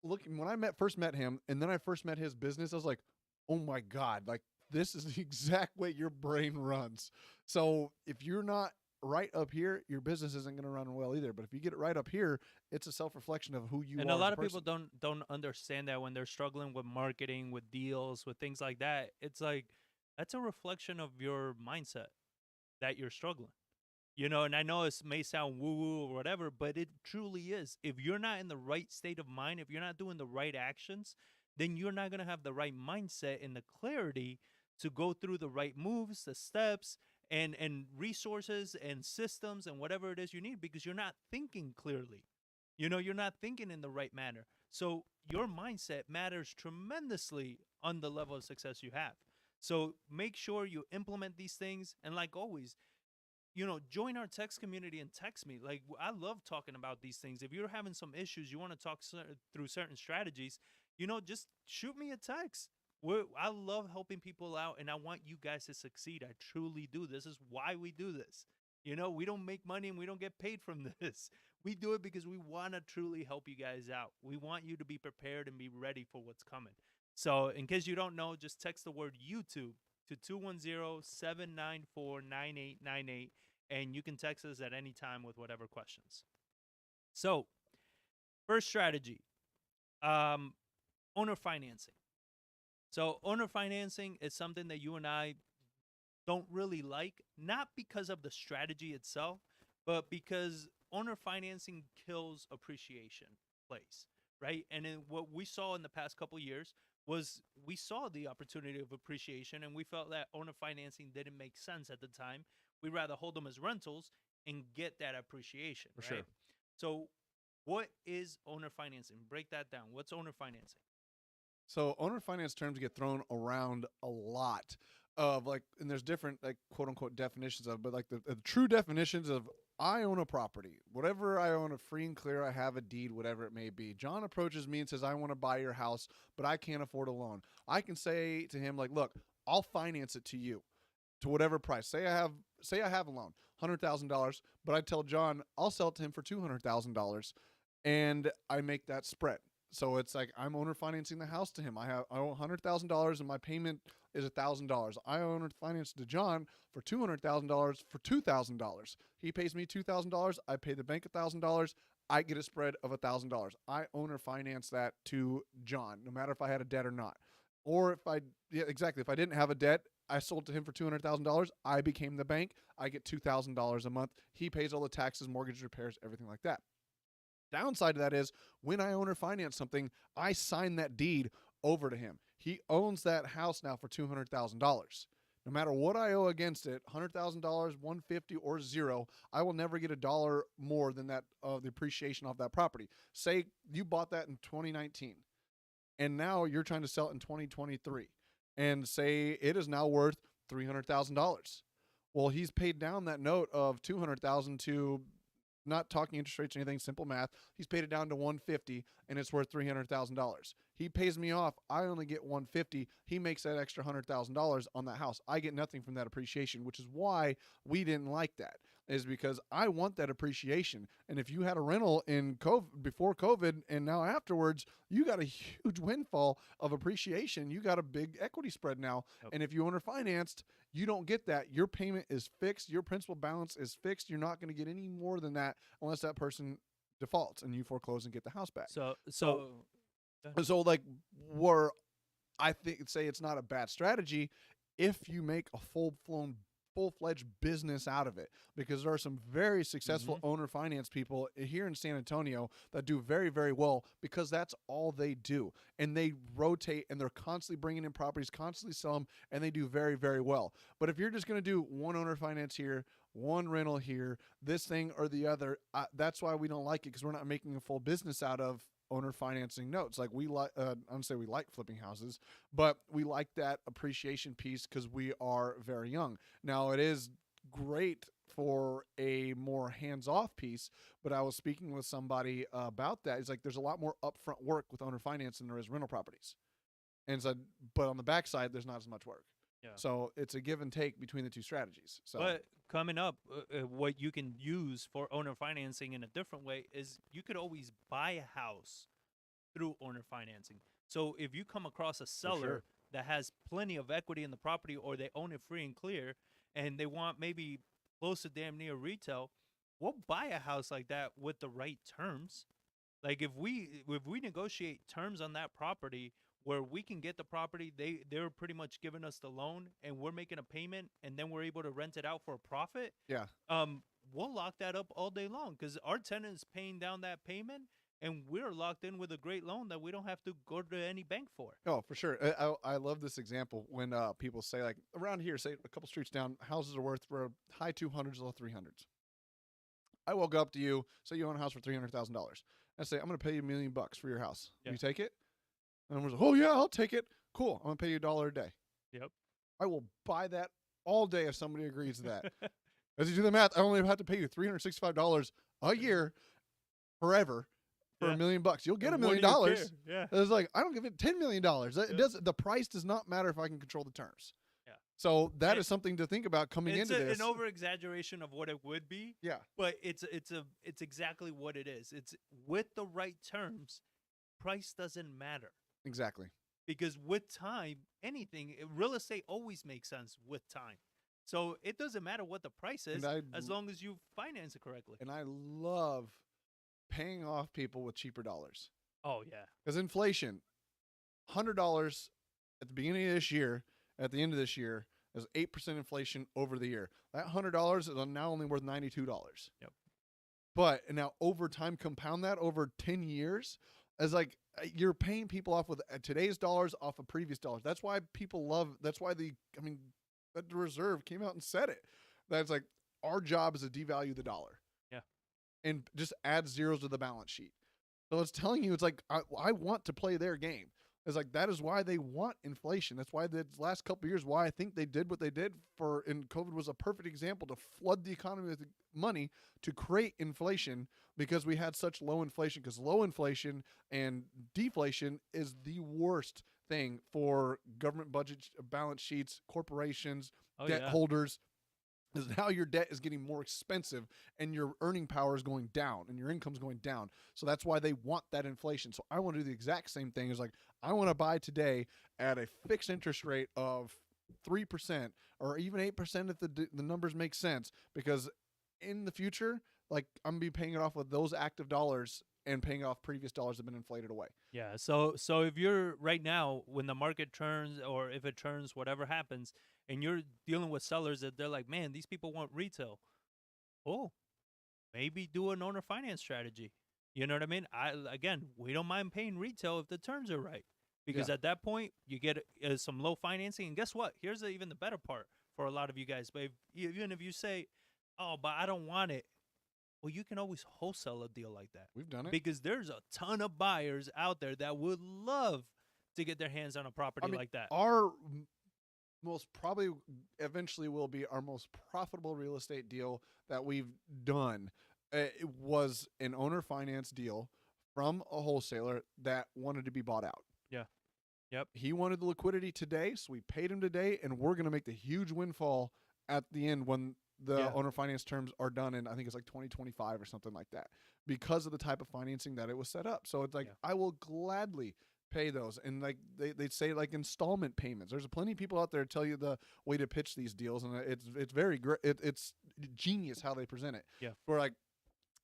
when I first met him, and then I first met his business, I was like, oh my God, like this is the exact way your brain runs. So if you're not right up here, your business isn't going to run well either. But if you get it right up here, it's a self-reflection of who you are. And a lot of people don't understand that when they're struggling with marketing, with deals, with things like that. It's like that's a reflection of your mindset that you're struggling. And I know it may sound woo-woo or whatever, but it truly is. If you're not in the right state of mind, if you're not doing the right actions, then you're not going to have the right mindset and the clarity to go through the right moves, the steps, and resources and systems and whatever it is you need, because you're not thinking clearly. You're not thinking in the right manner. So your mindset matters tremendously on the level of success you have. So make sure you implement these things. And like always, join our text community and text me. Like, I love talking about these things. If you're having some issues, you want to talk through certain strategies, just shoot me a text. I love helping people out, and I want you guys to succeed. I truly do. This is why we do this. We don't make money and we don't get paid from this. We do it because we want to truly help you guys out. We want you to be prepared and be ready for what's coming. So, in case you don't know, just text the word YouTube to 210-794-9898, and you can text us at any time with whatever questions. So, first strategy, owner financing. So, owner financing is something that you and I don't really like, not because of the strategy itself, but because owner financing kills appreciation plays, right? And then what we saw in the past couple of years was we saw the opportunity of appreciation, and we felt that owner financing didn't make sense at the time. We'd rather hold them as rentals and get that appreciation, For right? sure. So what is owner financing? Break that down. What's owner financing? So owner finance terms get thrown around a lot of like, and there's different like quote unquote definitions of, but like the true definitions of I own a property, whatever I own, a free and clear, I have a deed, whatever it may be. John approaches me and says, I want to buy your house, but I can't afford a loan. I can say to him like, look, I'll finance it to you to whatever price. Say I have a loan, $100,000, but I tell John I'll sell it to him for $200,000, and I make that spread. So it's like I'm owner financing the house to him. I owe $100,000 and my payment is $1,000. I owner finance to John for $200,000 for $2,000. He pays me $2,000. I pay the bank $1,000. I get a spread of $1,000. I owner finance that to John, no matter if I had a debt or not. Or exactly. If I didn't have a debt, I sold to him for $200,000. I became the bank. I get $2,000 a month. He pays all the taxes, mortgage repairs, everything like that. Downside to that is when I owner finance something, I sign that deed over to him. He owns that house now for $200,000. No matter what I owe against it, $100,000, $150, or zero, I will never get a dollar more than that of the appreciation off that property. Say you bought that in 2019, and now you're trying to sell it in 2023, and say it is now worth $300,000. Well, he's paid down that note of $200,000 to, not talking interest rates or anything, simple math. He's paid it down to $150 and it's worth $300,000. He pays me off. I only get $150. He makes that extra $100,000 on that house. I get nothing from that appreciation, which is why we didn't like that. Is because I want that appreciation. And if you had a rental in COVID, before COVID and now afterwards, you got a huge windfall of appreciation. You got a big equity spread now. Yep. And if you owner financed, you don't get that. Your payment is fixed. Your principal balance is fixed. You're not going to get any more than that unless that person defaults and you foreclose and get the house back. So like where I think say it's not a bad strategy if you make a full-fledged business out of it, because there are some very successful owner finance people here in San Antonio that do very, very well because that's all they do. And they rotate and they're constantly bringing in properties, constantly sell them, and they do very, very well. But if you're just going to do one owner finance here, one rental here, this thing or the other, that's why we don't like it, because we're not making a full business out of owner financing notes. Like we like, I don't say we like flipping houses, but we like that appreciation piece because we are very young. Now it is great for a more hands-off piece, but I was speaking with somebody about that. It's like there's a lot more upfront work with owner finance than there is rental properties, and so but on the backside there's not as much work. Yeah. So it's a give and take between the two strategies. So, but coming up, what you can use for owner financing in a different way is you could always buy a house through owner financing. So if you come across a seller that has plenty of equity in the property, or they own it free and clear, and they want maybe close to damn near retail, we'll buy a house like that with the right terms. Like if we negotiate terms on that property where we can get the property, they're pretty much giving us the loan and we're making a payment, and then we're able to rent it out for a profit. Yeah. We'll lock that up all day long because our tenant is paying down that payment, and we're locked in with a great loan that we don't have to go to any bank for. Oh, for sure. I love this example when people say, like, around here, say a couple streets down, houses are worth for high 200s, low 300s. I woke up to you, say you own a house for $300,000. I say, I'm going to pay you $1 million for your house. Yeah. You take it? And I'm like, oh, yeah, I'll take it. Cool. I'm going to pay you $1 a day. Yep. I will buy that all day if somebody agrees to that. As you do the math, I only have to pay you $365 a year forever for $1 million. You'll get $1 million. Yeah. It's like, I don't give it $10 million. It does. The price does not matter if I can control the terms. Yeah. So that is something to think about coming into this. It's an over exaggeration of what it would be. Yeah. But it's exactly what it is. It's with the right terms, price doesn't matter. Exactly. Because with time, real estate always makes sense with time. So it doesn't matter what the price is as long as you finance it correctly. And I love paying off people with cheaper dollars. Oh, yeah. Because inflation, $100 at the beginning of this year, at the end of this year, is 8% inflation over the year. That $100 is now only worth $92. Yep. But now over time, compound that over 10 years, as like you're paying people off with today's dollars off of previous dollars. That's why people that's why the Reserve came out and said it. That's like, our job is to devalue the dollar. Yeah. And just add zeros to the balance sheet. So it's telling you, it's like, I want to play their game. It's like, that is why they want inflation. That's why the last couple of years, why I think they did what they did and COVID was a perfect example to flood the economy with money to create inflation, because we had such low inflation, because low inflation and deflation is the worst thing for government budget balance sheets, corporations, debt holders. Is now your debt is getting more expensive and your earning power is going down and your income's going down. So that's why they want that inflation. So I want to do the exact same thing. Is like, I want to buy today at a fixed interest rate of 3% or even 8% if the numbers make sense, because in the future, like, I'm going to be paying it off with those active dollars and paying off previous dollars that have been inflated away. Yeah. So if you're right now, when the market turns, or if it turns, whatever happens, and you're dealing with sellers that they're like, man, these people want retail. Oh, maybe do an owner finance strategy. You know what I mean? We don't mind paying retail if the terms are right, because at that point you get some low financing. And guess what? Here's even the better part for a lot of you guys. But even if you say, oh, but I don't want it. Well, you can always wholesale a deal like that. We've done it. Because there's a ton of buyers out there that would love to get their hands on a property like that. Our most probably eventually will be our most profitable real estate deal that we've done. It was an owner finance deal from a wholesaler that wanted to be bought out. Yeah. Yep. He wanted the liquidity today, so we paid him today, and we're going to make the huge windfall at the end when the owner finance terms are done in, I think it's like 2025 or something like that, because of the type of financing that it was set up. So it's like, I will gladly pay those. And like they say, like, installment payments. There's plenty of people out there to tell you the way to pitch these deals, and it's very great. It's genius how they present it. Yeah. For like,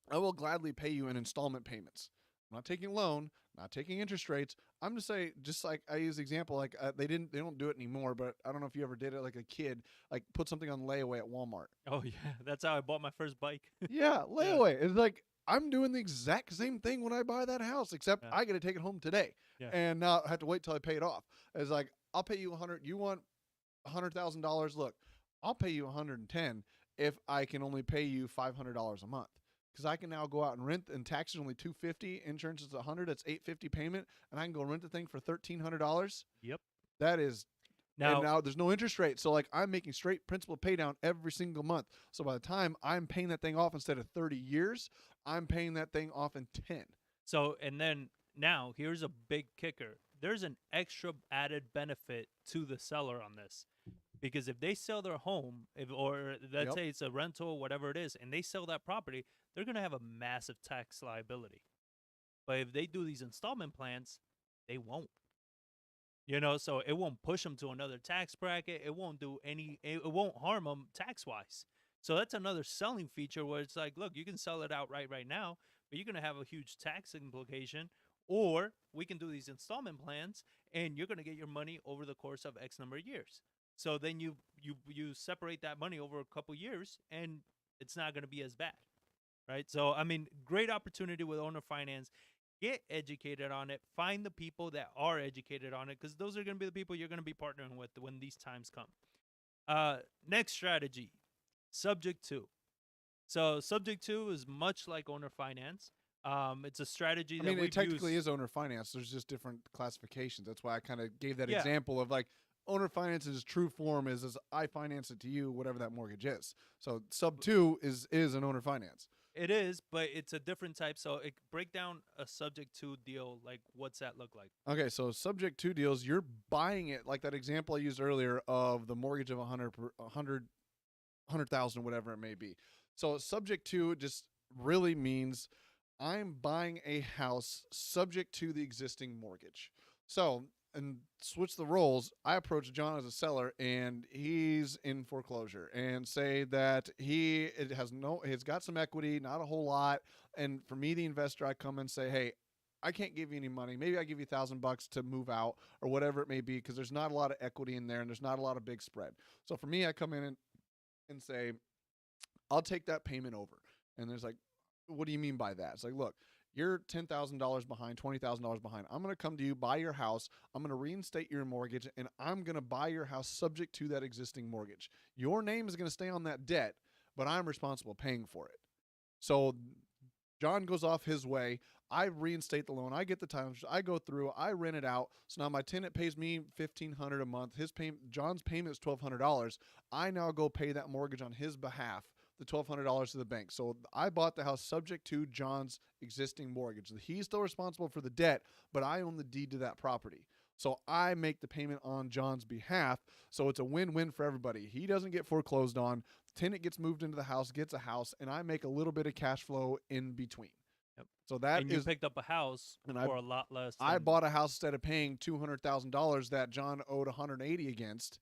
I will gladly pay you in installment payments. I'm not taking loan, not taking interest rates. I'm just saying, just like I use the example, like they don't do it anymore, but I don't know if you ever did it like a kid, like put something on layaway at Walmart. Oh yeah, that's how I bought my first bike. Yeah, layaway. It's like, I'm doing the exact same thing when I buy that house, except I got to take it home today, and now I have to wait till I pay it off. It's like, I'll pay you $100. You want $100,000? Look, I'll pay you $110 if I can only pay you $500 a month. Because I can now go out and rent, and taxes are only $250, insurance is $100, that's $850 payment, and I can go rent the thing for $1,300. Yep. That is now there's no interest rate, so like, I'm making straight principal pay down every single month. So by the time I'm paying that thing off, instead of 30 years, I'm paying that thing off in 10. So, and then now here's a big kicker. There's an extra added benefit to the seller on this. Because if they sell their home, or let's say it's a rental, whatever it is, and they sell that property, they're going to have a massive tax liability. But if they do these installment plans, they won't. You know, so it won't push them to another tax bracket. It won't do it won't harm them tax-wise. So that's another selling feature where it's like, look, you can sell it outright right now, but you're going to have a huge tax implication. Or we can do these installment plans, and you're going to get your money over the course of X number of years. So then you separate that money over a couple years, and it's not going to be as bad, right? So, I mean, great opportunity with owner finance. get educated on it, find the people that are educated on it, because those are going to be the people you're going to be partnering with when these times come. Next strategy, subject to. So subject to is much like owner finance. It's a strategy I that mean, it we've technically used. is owner finance. There's just different classifications. That's why I kind of gave that Yeah, example of like owner finance in its true form is I finance it to you, whatever that mortgage is. So sub two is an owner finance. it is, but it's a different type. So it break down a subject to deal. Like, what's that look like? Okay, so subject to deals, you're buying it like that example I used earlier of the mortgage of 100,000, whatever it may be. So subject to just really means I'm buying a house subject to the existing mortgage. So, and switch the roles, I approach John as a seller and he's in foreclosure and say that he's got some equity, not a whole lot. And for me, the investor, I come and say, hey, I can't give you any money. Maybe I give you $1,000 to move out or whatever it may be, because there's not a lot of equity in there and there's not a lot of big spread. So for me, I come in and say, I'll take that payment over. And there's like, what do you mean by that? It's like, look, you're $10,000 behind, $20,000 behind. I'm going to come to you, buy your house. I'm going to reinstate your mortgage, and I'm going to buy your house subject to that existing mortgage. Your name is going to stay on that debt, but I'm responsible paying for it. So John goes off his way. I reinstate the loan. I get the title. I go through. I rent it out. So now my tenant pays me $1,500 a month. John's payment is $1,200. I now go pay that mortgage on his behalf, the $1,200 to the bank. So I bought the house subject to John's existing mortgage. He's still responsible for the debt, but I own the deed to that property. So I make the payment on John's behalf. So it's a win-win for everybody. He doesn't get foreclosed on. Tenant gets moved into the house, gets a house, and I make a little bit of cash flow in between. Yep. So that And you is, picked up a house and for a lot less. I Than, bought a house instead of paying $200,000 that John owed $180 against.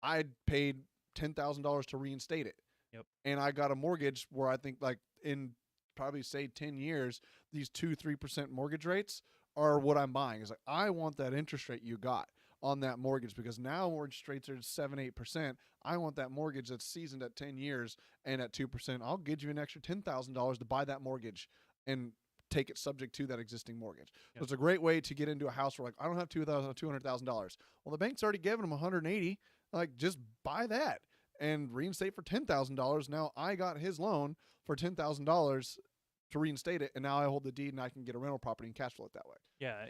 I paid $10,000 to reinstate it. Yep. And I got a mortgage where I think like in probably say 10 years, these 2-3% mortgage rates are what I'm buying. It's like, I want that interest rate you got on that mortgage, because now mortgage rates are 7-8%. I want that mortgage that's seasoned at 10 years and at 2%. I'll give you an extra $10,000 to buy that mortgage and take it subject to that existing mortgage. Yep. So it's a great way to get into a house where like, I don't have $200,000. Well, the bank's already given them 180. Like, just buy that and reinstate for $10,000. Now I got his loan for $10,000 to reinstate it, and now I hold the deed and I can get a rental property and cash flow it that way. yeah,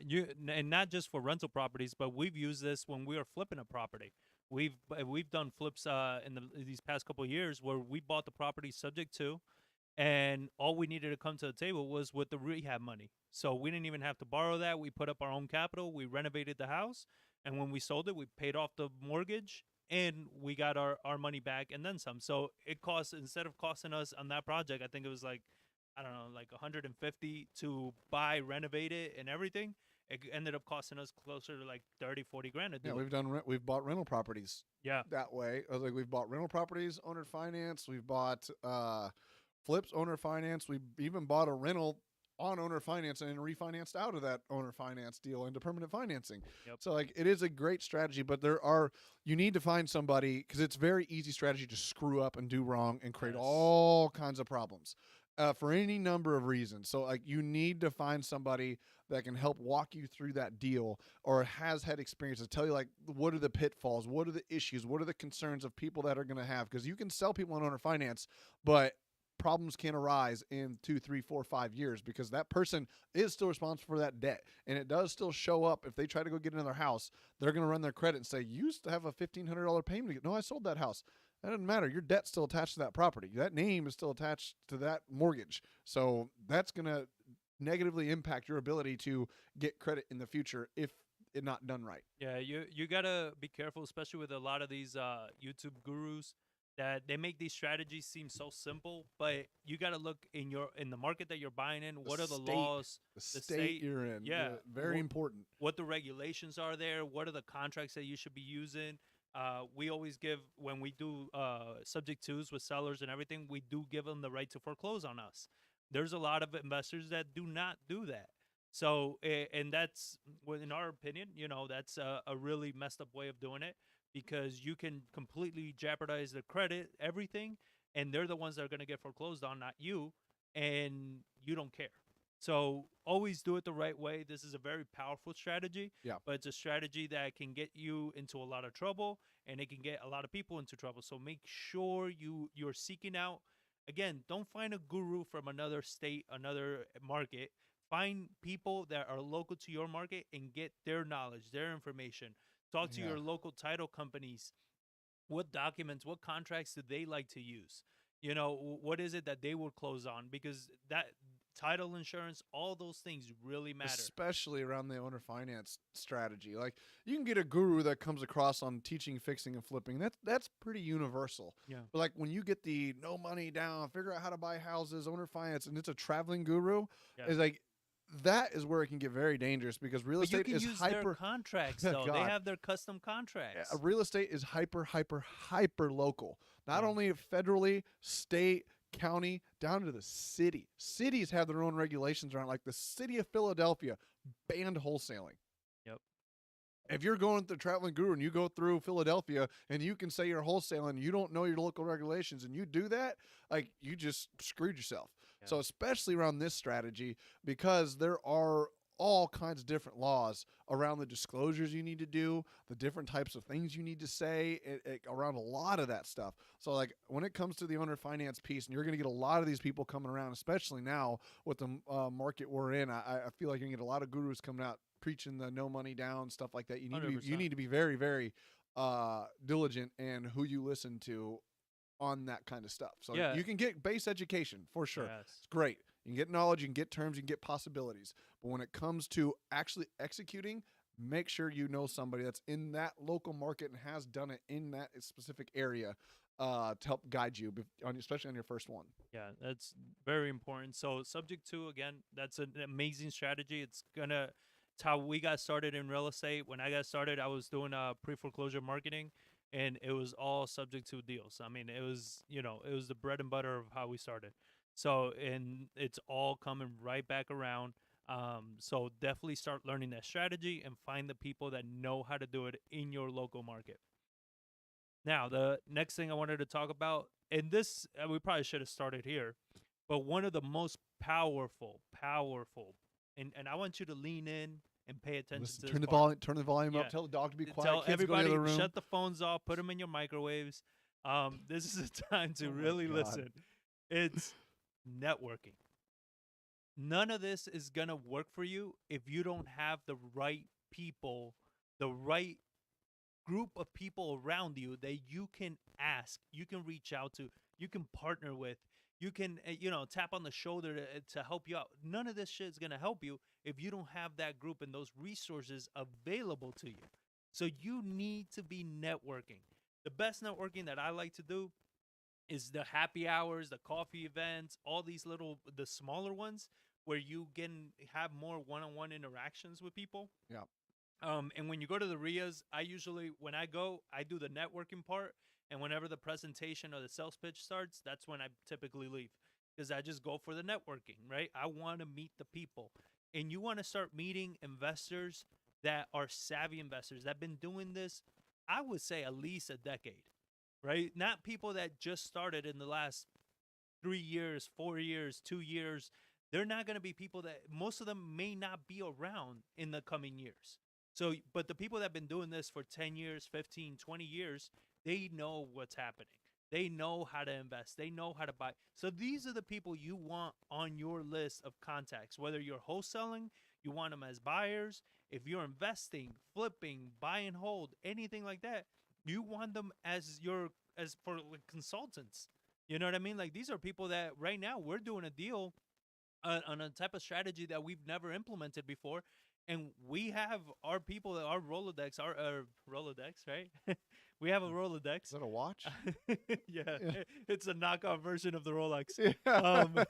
and not just for rental properties, but we've used this when we were flipping a property. We've done flips in these past couple of years where we bought the property subject to, and all we needed to come to the table was with the rehab money. So we didn't even have to borrow that. We put up our own capital. We renovated the house, and when we sold it, we paid off the mortgage, and we got our money back and then some. So it cost, instead of costing us on that project, I think it was like, I don't know, like 150 to buy, renovate it, and everything. It ended up costing us closer to like 30-40 grand to do Yeah, it. we've bought rental properties Yeah. that way. I was like, we've bought rental properties, owner finance. We've bought flips, owner finance. We even bought a rental on owner finance and refinanced out of that owner finance deal into permanent financing. Yep. So like, it is a great strategy, but you need to find somebody, because it's very easy strategy to screw up and do wrong and create Yes. all kinds of problems. For any number of reasons. So like, you need to find somebody that can help walk you through that deal or has had experience to tell you like, what are the pitfalls, what are the issues, what are the concerns of people that are going to have, because you can sell people on owner finance, but problems can arise in 2, 3, 4, 5 years, because that person is still responsible for that debt, and it does still show up. If they try to go get another house, they're going to run their credit and say, you used to have a $1,500 payment. No, I sold that house. That doesn't matter. Your debt's still attached to that property. That name is still attached to that mortgage. So that's going to negatively impact your ability to get credit in the future if it's not done right. Yeah, you gotta be careful, especially with a lot of these YouTube gurus, that they make these strategies seem so simple, but you gotta look in the market that you're buying in. What are the laws? The state you're in. Yeah, very important. What the regulations are there? What are the contracts that you should be using? We always give, when we do subject twos with sellers and everything, we do give them the right to foreclose on us. There's a lot of investors that do not do that. So, and that's, well, in our opinion, that's a really messed up way of doing it, because you can completely jeopardize their credit, everything, and they're the ones that are going to get foreclosed on, not you, and you don't care. So always do it the right way. This is a very powerful strategy, Yeah. but it's a strategy that can get you into a lot of trouble, and it can get a lot of people into trouble. So make sure you're seeking out. Again, don't find a guru from another state, another market. Find people that are local to your market and get their knowledge, their information. Talk to Yeah. your local title companies. What documents, what contracts do they like to use? You know, what is it that they will close on? Because that title insurance, all those things really matter. Especially around the owner finance strategy. Like you can get a guru that comes across on teaching, fixing, and flipping. That's pretty universal. Yeah. But like when you get the no money down, figure out how to buy houses, owner finance, and it's a traveling guru, Yeah. is like that is where it can get very dangerous because real But you estate can is use their hyper. contracts though. They God, have their custom contracts. real estate is hyper local. Not Yeah. only federally, state, county, down to the city. Cities have their own regulations around. Like the city of Philadelphia banned wholesaling. Yep. If you're going to the traveling guru and you go through Philadelphia and you can say you're wholesaling, you don't know your local regulations, and you do that, like you just screwed yourself. Yeah. So especially around this strategy, because there are all kinds of different laws around the disclosures you need to do, the different types of things you need to say around a lot of that stuff. So like when it comes to the owner finance piece, and you're going to get a lot of these people coming around, especially now with the market we're in, I feel like you're going to get a lot of gurus coming out preaching the no money down stuff like that. You need to be, you 100%. need to be very, very diligent in who you listen to on that kind of stuff. So Yeah. you can get base education for sure. Yes. It's great. You can get knowledge, you can get terms, you can get possibilities. But when it comes to actually executing, make sure you know somebody that's in that local market and has done it in that specific area to help guide you, especially on your first one. Yeah, that's very important. So subject to, again, that's an amazing strategy. It's how we got started in real estate. When I got started, I was doing pre-foreclosure marketing, and it was all subject to deals. I mean, it was, it was the bread and butter of how we started. So, and it's all coming right back around. So definitely start learning that strategy and find the people that know how to do it in your local market. Now, the next thing I wanted to talk about, and this we probably should have started here, but one of the most powerful, and I want you to lean in and pay attention Listen, to turn this the part. volume, turn the volume Yeah. up. Tell the dog to be quiet. Tell Kids go to everybody the other room. shut the phones off, put them in your microwaves. This is a time to Oh my really God. listen. It's networking. None of this is gonna work for you if you don't have the right people, the right group of people around you that you can ask, you can reach out to, you can partner with, you can tap on the shoulder to help you out. None of this shit is going to help you if you don't have that group and those resources available to you. So you need to be networking. The best networking that I like to do is the happy hours, the coffee events, all these the smaller ones where you can have more one-on-one interactions with people. Yeah. And when you go to the RIAs, when I go, I do the networking part. And whenever the presentation or the sales pitch starts, that's when I typically leave because I just go for the networking, right? I want to meet the people. And you want to start meeting investors that are savvy investors that have been doing this, I would say, at least a decade, right? Not people that just started in the last 3 years, 4 years, 2 years. They're not going to be people that most of them may not be around in the coming years. So, but the people that have been doing this for 10 years, 15, 20 years, they know what's happening. They know how to invest. They know how to buy. So these are the people you want on your list of contacts. Whether you're wholesaling, you want them as buyers. If you're investing, flipping, buy and hold, anything like that, you want them as for like consultants. You know what I mean? Like these are people that right now we're doing a deal on a type of strategy that we've never implemented before. And we have our people, our Rolodex, our Rolodex, right? We have a Rolodex. Is that a watch? Yeah, it's a knockoff version of the Rolex. Yeah.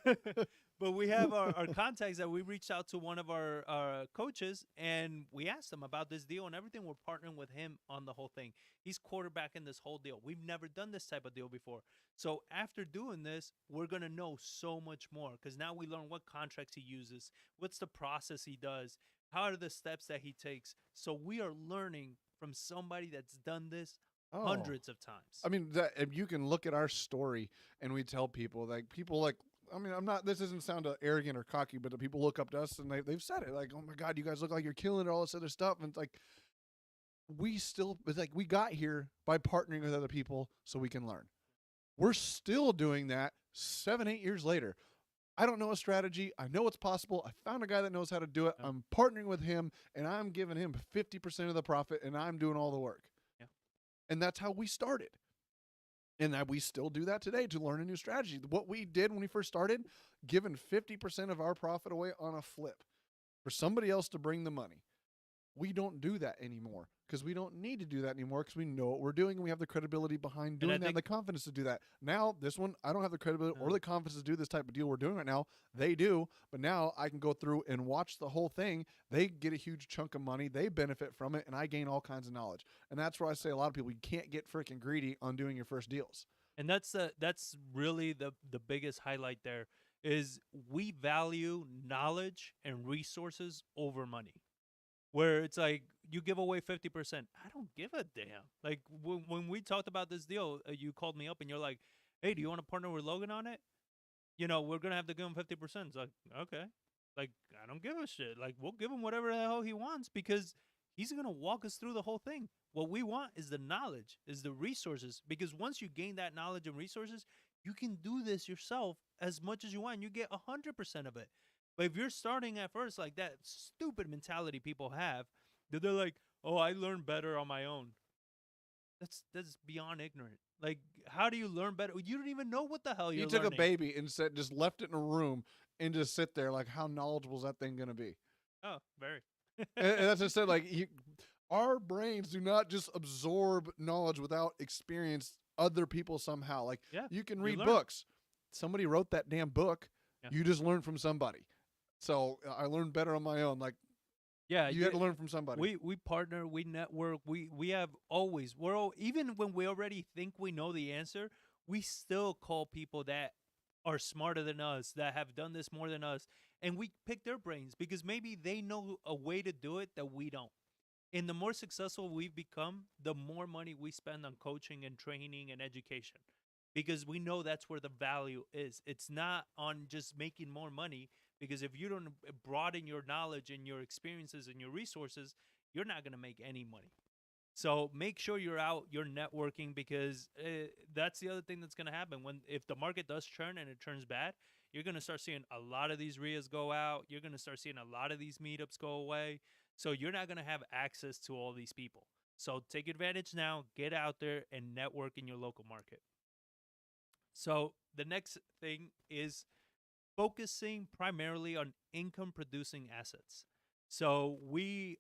But we have our contacts that we reached out to one of our coaches, and we asked him about this deal and everything. We're partnering with him on the whole thing. He's quarterbacking this whole deal. We've never done this type of deal before. So after doing this, we're going to know so much more because now we learn what contracts he uses, what's the process he does, how are the steps that he takes. So we are learning from somebody that's done this hundreds of times. I mean, you can look at our story and we tell people like I mean, I'm not. This doesn't sound arrogant or cocky, but the people look up to us and they've said it like, "Oh my God, you guys look like you're killing it," all this other stuff, and it's like it's like we got here by partnering with other people so we can learn. We're still doing that 7, 8 years later. I don't know a strategy. I know it's possible. I found a guy that knows how to do it. Yeah. I'm partnering with him, and I'm giving him 50% of the profit, and I'm doing all the work. Yeah. And that's how we started. And that we still do that today to learn a new strategy. What we did when we first started, giving 50% of our profit away on a flip for somebody else to bring the money. We don't do that anymore because we don't need to do that anymore because we know what we're doing and we have the credibility behind doing that and the confidence to do that. Now, this one, I don't have the credibility or the confidence to do this type of deal we're doing right now. They do, but now I can go through and watch the whole thing. They get a huge chunk of money. They benefit from it, and I gain all kinds of knowledge. And that's where I say a lot of people, you can't get freaking greedy on doing your first deals. And that's really the biggest highlight there is we value knowledge and resources over money. Where it's like you give away 50%. I don't give a damn. Like when we talked about this deal, you called me up and you're like, "Hey, do you want to partner with Logan on it? You know, we're gonna have to give him 50%." It's like, okay, like I don't give a shit. Like we'll give him whatever the hell he wants because he's gonna walk us through the whole thing. What we want is the knowledge, is the resources. Because once you gain that knowledge and resources, you can do this yourself as much as you want. And you get 100% of it. But if you're starting at first like that stupid mentality people have, that they're like, "Oh, I learn better on my own." That's beyond ignorant. Like, how do you learn better? You don't even know what the hell you're He took learning. a baby and just left it in a room and just sit there. Like, how knowledgeable is that thing going to be? Oh, very. And that's just said. Like, our brains do not just absorb knowledge without experience other people somehow. Like, Yeah, you can you read learn. books. Somebody wrote that damn book. Yeah. You just learned from somebody. So I learned better on my own. Like, Yeah, you had to learn from somebody. We partner, we network, we have always even when we already think we know the answer, we still call people that are smarter than us, that have done this more than us, and we pick their brains because maybe they know a way to do it that we don't. And the more successful we've become, the more money we spend on coaching and training and education because we know that's where the value is. It's not on just making more money because if you don't broaden your knowledge and your experiences and your resources, you're not going to make any money. So make sure you're out, you're networking because that's the other thing that's going to happen when if the market does turn and it turns bad, you're going to start seeing a lot of these RIAs go out. You're going to start seeing a lot of these meetups go away. So you're not going to have access to all these people. So take advantage now, get out there and network in your local market. So the next thing is focusing primarily on income producing assets. So we're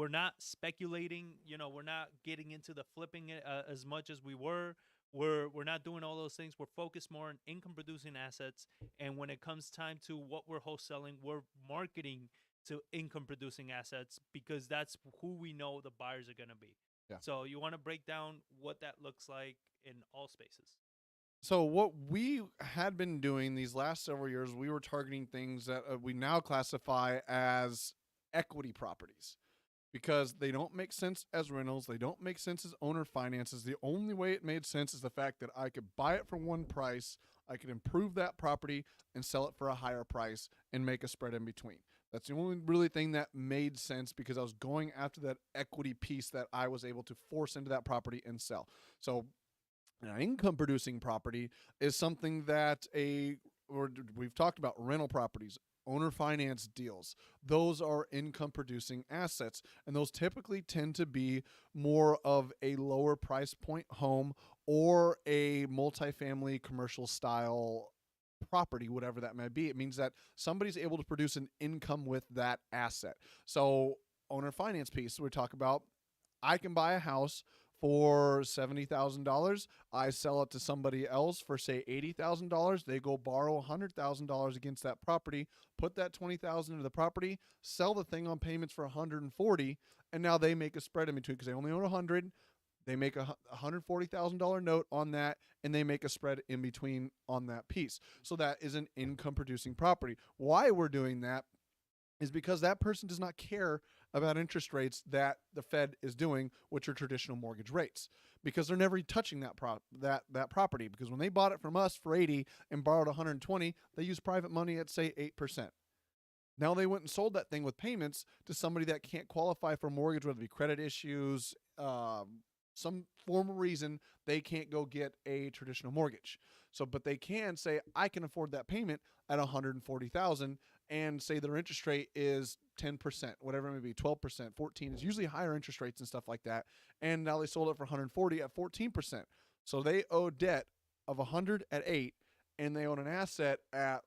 not speculating, we're not getting into the flipping it as much as we were. We're not doing all those things. We're focused more on income producing assets. And when it comes time to what we're wholesaling, we're marketing to income producing assets because that's who we know the buyers are going to be. Yeah. So you want to break down what that looks like in all spaces. So what we had been doing these last several years, we were targeting things that we now classify as equity properties because they don't make sense as rentals. They don't make sense as owner finances. The only way it made sense is the fact that I could buy it for one price, I could improve that property and sell it for a higher price and make a spread in between. That's the only really thing that made sense because I was going after that equity piece that I was able to force into that property and sell. So an income producing property is something that we've talked about rental properties, owner finance deals. Those are income producing assets, and those typically tend to be more of a lower price point home or a multifamily commercial style property, whatever that may be. It means that somebody's able to produce an income with that asset. So owner finance piece, we talk about, I can buy a house for $70,000. I sell it to somebody else for say $80,000. They go borrow $100,000 against that property, put that $20,000 into the property, sell the thing on payments for $140,000, and now they make a spread in between because they only own $100,000. They make a $140,000 note on that, and they make a spread in between on that piece. So that is an income producing property. Why we're doing that is because that person does not care about interest rates that the Fed is doing, which are traditional mortgage rates, because they're never touching that property. Because when they bought it from us for 80 and borrowed 120, they used private money at say 8%. Now they went and sold that thing with payments to somebody that can't qualify for a mortgage, whether it be credit issues, some form of reason they can't go get a traditional mortgage. So, but they can say, I can afford that payment at 140,000, and say their interest rate is 10%, whatever it may be, 12%, 14 is usually higher interest rates and stuff like that. And now they sold it for 140 at 14%. So they owe debt of 100 at 8, and they own an asset at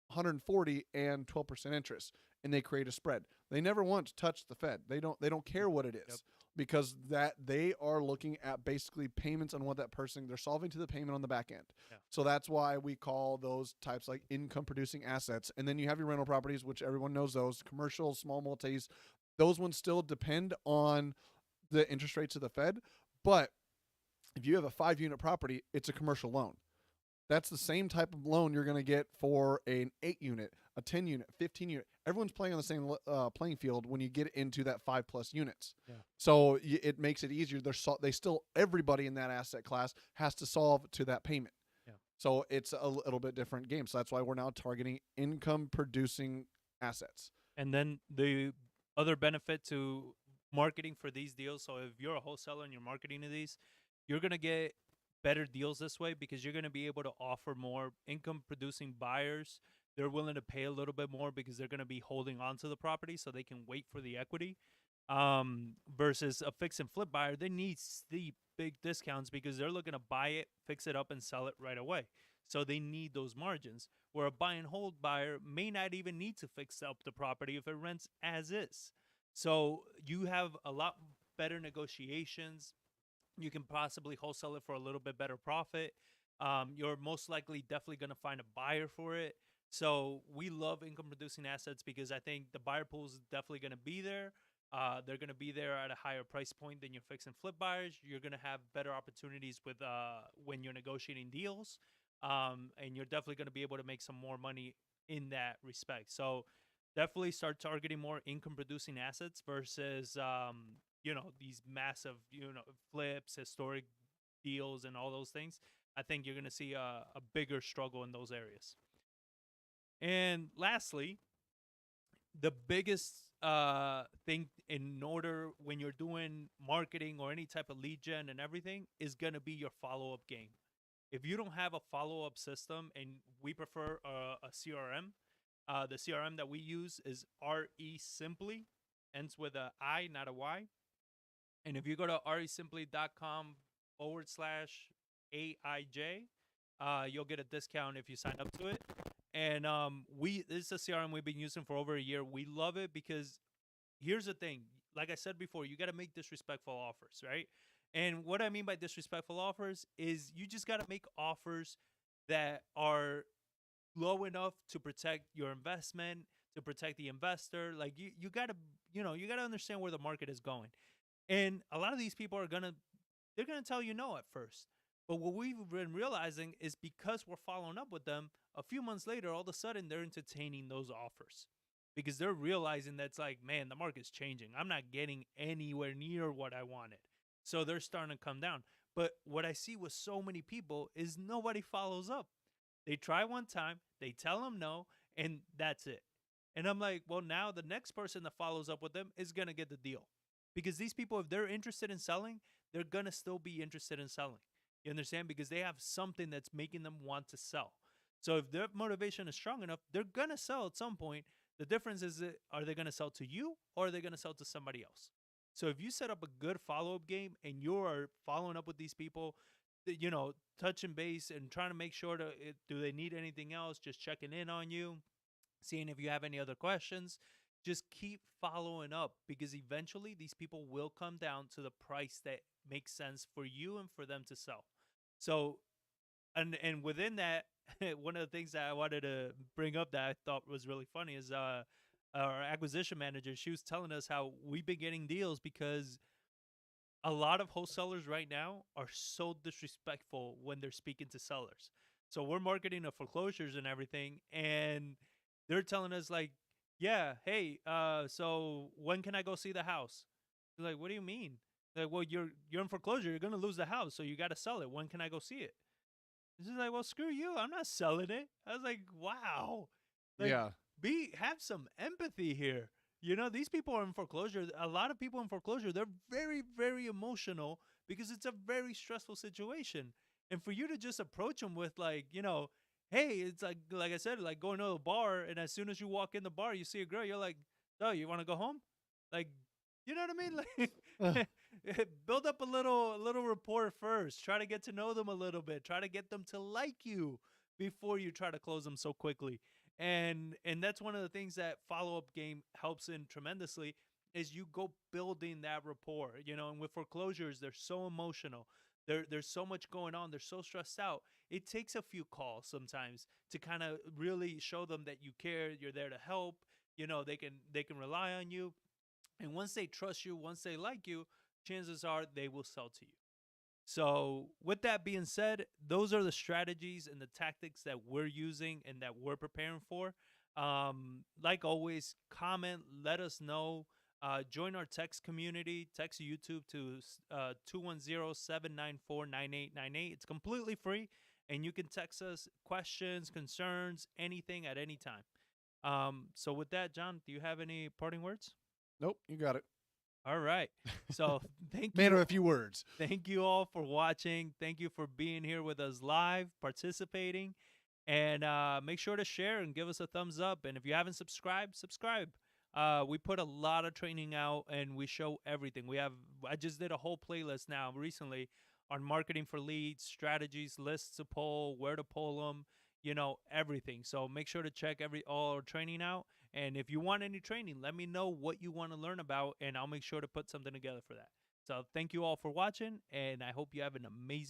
140 and 12% interest, and they create a spread. They never once touch the Fed. They don't care what it is. Yep. Because that they are looking at basically payments on what that person, they're solving to the payment on the back end. Yeah. So that's why we call those types like income producing assets. And then you have your rental properties, which everyone knows those, commercial, small multis. Those ones still depend on the interest rates of the Fed. But if you have a 5-unit property, it's a commercial loan. That's the same type of loan you're going to get for an 8-unit, a 10-unit, 15-unit. Everyone's playing on the same playing field when you get into that 5+ units. Yeah. So it makes it easier. They still, everybody in that asset class has to solve to that payment. Yeah. So it's a little bit different game. So that's why we're now targeting income producing assets. And then the other benefit to marketing for these deals. So if you're a wholesaler and you're marketing to these, you're going to get better deals this way because you're going to be able to offer more income producing buyers. They're willing to pay a little bit more because they're going to be holding on to the property so they can wait for the equity. Versus a fix and flip buyer, they need steep big discounts because they're looking to buy it, fix it up, and sell it right away. So they need those margins. Where a buy and hold buyer may not even need to fix up the property if it rents as is. So you have a lot better negotiations. You can possibly wholesale it for a little bit better profit. You're most likely definitely going to find a buyer for it. So we love income producing assets because I think the buyer pool is definitely going to be there. They're going to be there at a higher price point than your fix and flip buyers. You're going to have better opportunities with when you're negotiating deals, and you're definitely going to be able to make some more money in that respect. So definitely start targeting more income producing assets versus these massive flips, historic deals, and all those things. I think you're going to see a bigger struggle in those areas. And lastly, the biggest thing in order when you're doing marketing or any type of lead gen and everything is going to be your follow-up game. If you don't have a follow-up system, and we prefer a CRM, the CRM that we use is RE Simply, ends with a I, not a Y. And if you go to resimply.com/AIJ, you'll get a discount if you sign up to it. And this is a CRM we've been using for over a year. We love it because here's the thing. Like I said before, you got to make disrespectful offers, right? And what I mean by disrespectful offers is you just got to make offers that are low enough to protect your investment, to protect the investor. Like you got to, you got to understand where the market is going. And a lot of these people they're going to tell you no at first. But what we've been realizing is because we're following up with them, a few months later, all of a sudden they're entertaining those offers because they're realizing that's like, man, the market's changing. I'm not getting anywhere near what I wanted. So they're starting to come down. But what I see with so many people is nobody follows up. They try one time, they tell them no, and that's it. And I'm like, well, now the next person that follows up with them is going to get the deal. Because these people, if they're interested in selling, they're going to still be interested in selling. You understand? Because they have something that's making them want to sell. So if their motivation is strong enough, they're going to sell at some point. The difference is, are they going to sell to you or are they going to sell to somebody else? So if you set up a good follow-up game and you are following up with these people, touching base and trying to make sure do they need anything else, just checking in on you, seeing if you have any other questions, just keep following up because eventually these people will come down to the price that makes sense for you and for them to sell. So, and within that, one of the things that I wanted to bring up that I thought was really funny is our acquisition manager. She was telling us how we've been getting deals because a lot of wholesalers right now are so disrespectful when they're speaking to sellers. So we're marketing the foreclosures and everything, and they're telling us like, yeah, hey, so when can I go see the house? You're like, what do you mean? Like, well, you're in foreclosure. You're gonna lose the house, so you got to sell it. When can I go see it? It's just like, well, screw you. I'm not selling it. I was like, wow, like, Yeah. have some empathy here. You know, these people are in foreclosure. A lot of people in foreclosure, they're very, very emotional because it's a very stressful situation. And for you to just approach them with like, hey, it's like I said, like going to a bar, and as soon as you walk in the bar, you see a girl, you're like, oh, you want to go home? Like, you know what I mean? Like, build up a little rapport first. Try to get to know them a little bit. Try to get them to like you before you try to close them so quickly. And that's one of the things that follow-up game helps in tremendously is you go building that rapport. And with foreclosures, they're so emotional. There's so much going on. They're so stressed out. It takes a few calls sometimes to kind of really show them that you care, you're there to help. They can rely on you, and once they trust you, once they like you, chances are they will sell to you. So, with that being said, those are the strategies and the tactics that we're using and that we're preparing for. Like always, comment, let us know. Join our text community. Text YouTube to 210-794-9898. It's completely free, and you can text us questions, concerns, anything at any time. So, with that, John, do you have any parting words? Nope, you got it. All right. So, thank Man you of a few words. Thank you all for watching. Thank you for being here with us live, participating. And make sure to share and give us a thumbs up. And if you haven't subscribed, subscribe. We put a lot of training out and we show everything. I just did a whole playlist now recently on marketing for leads, strategies, lists to pull, where to pull them, everything. So make sure to check all our training out. And if you want any training, let me know what you want to learn about, and I'll make sure to put something together for that. So thank you all for watching, and I hope you have an amazing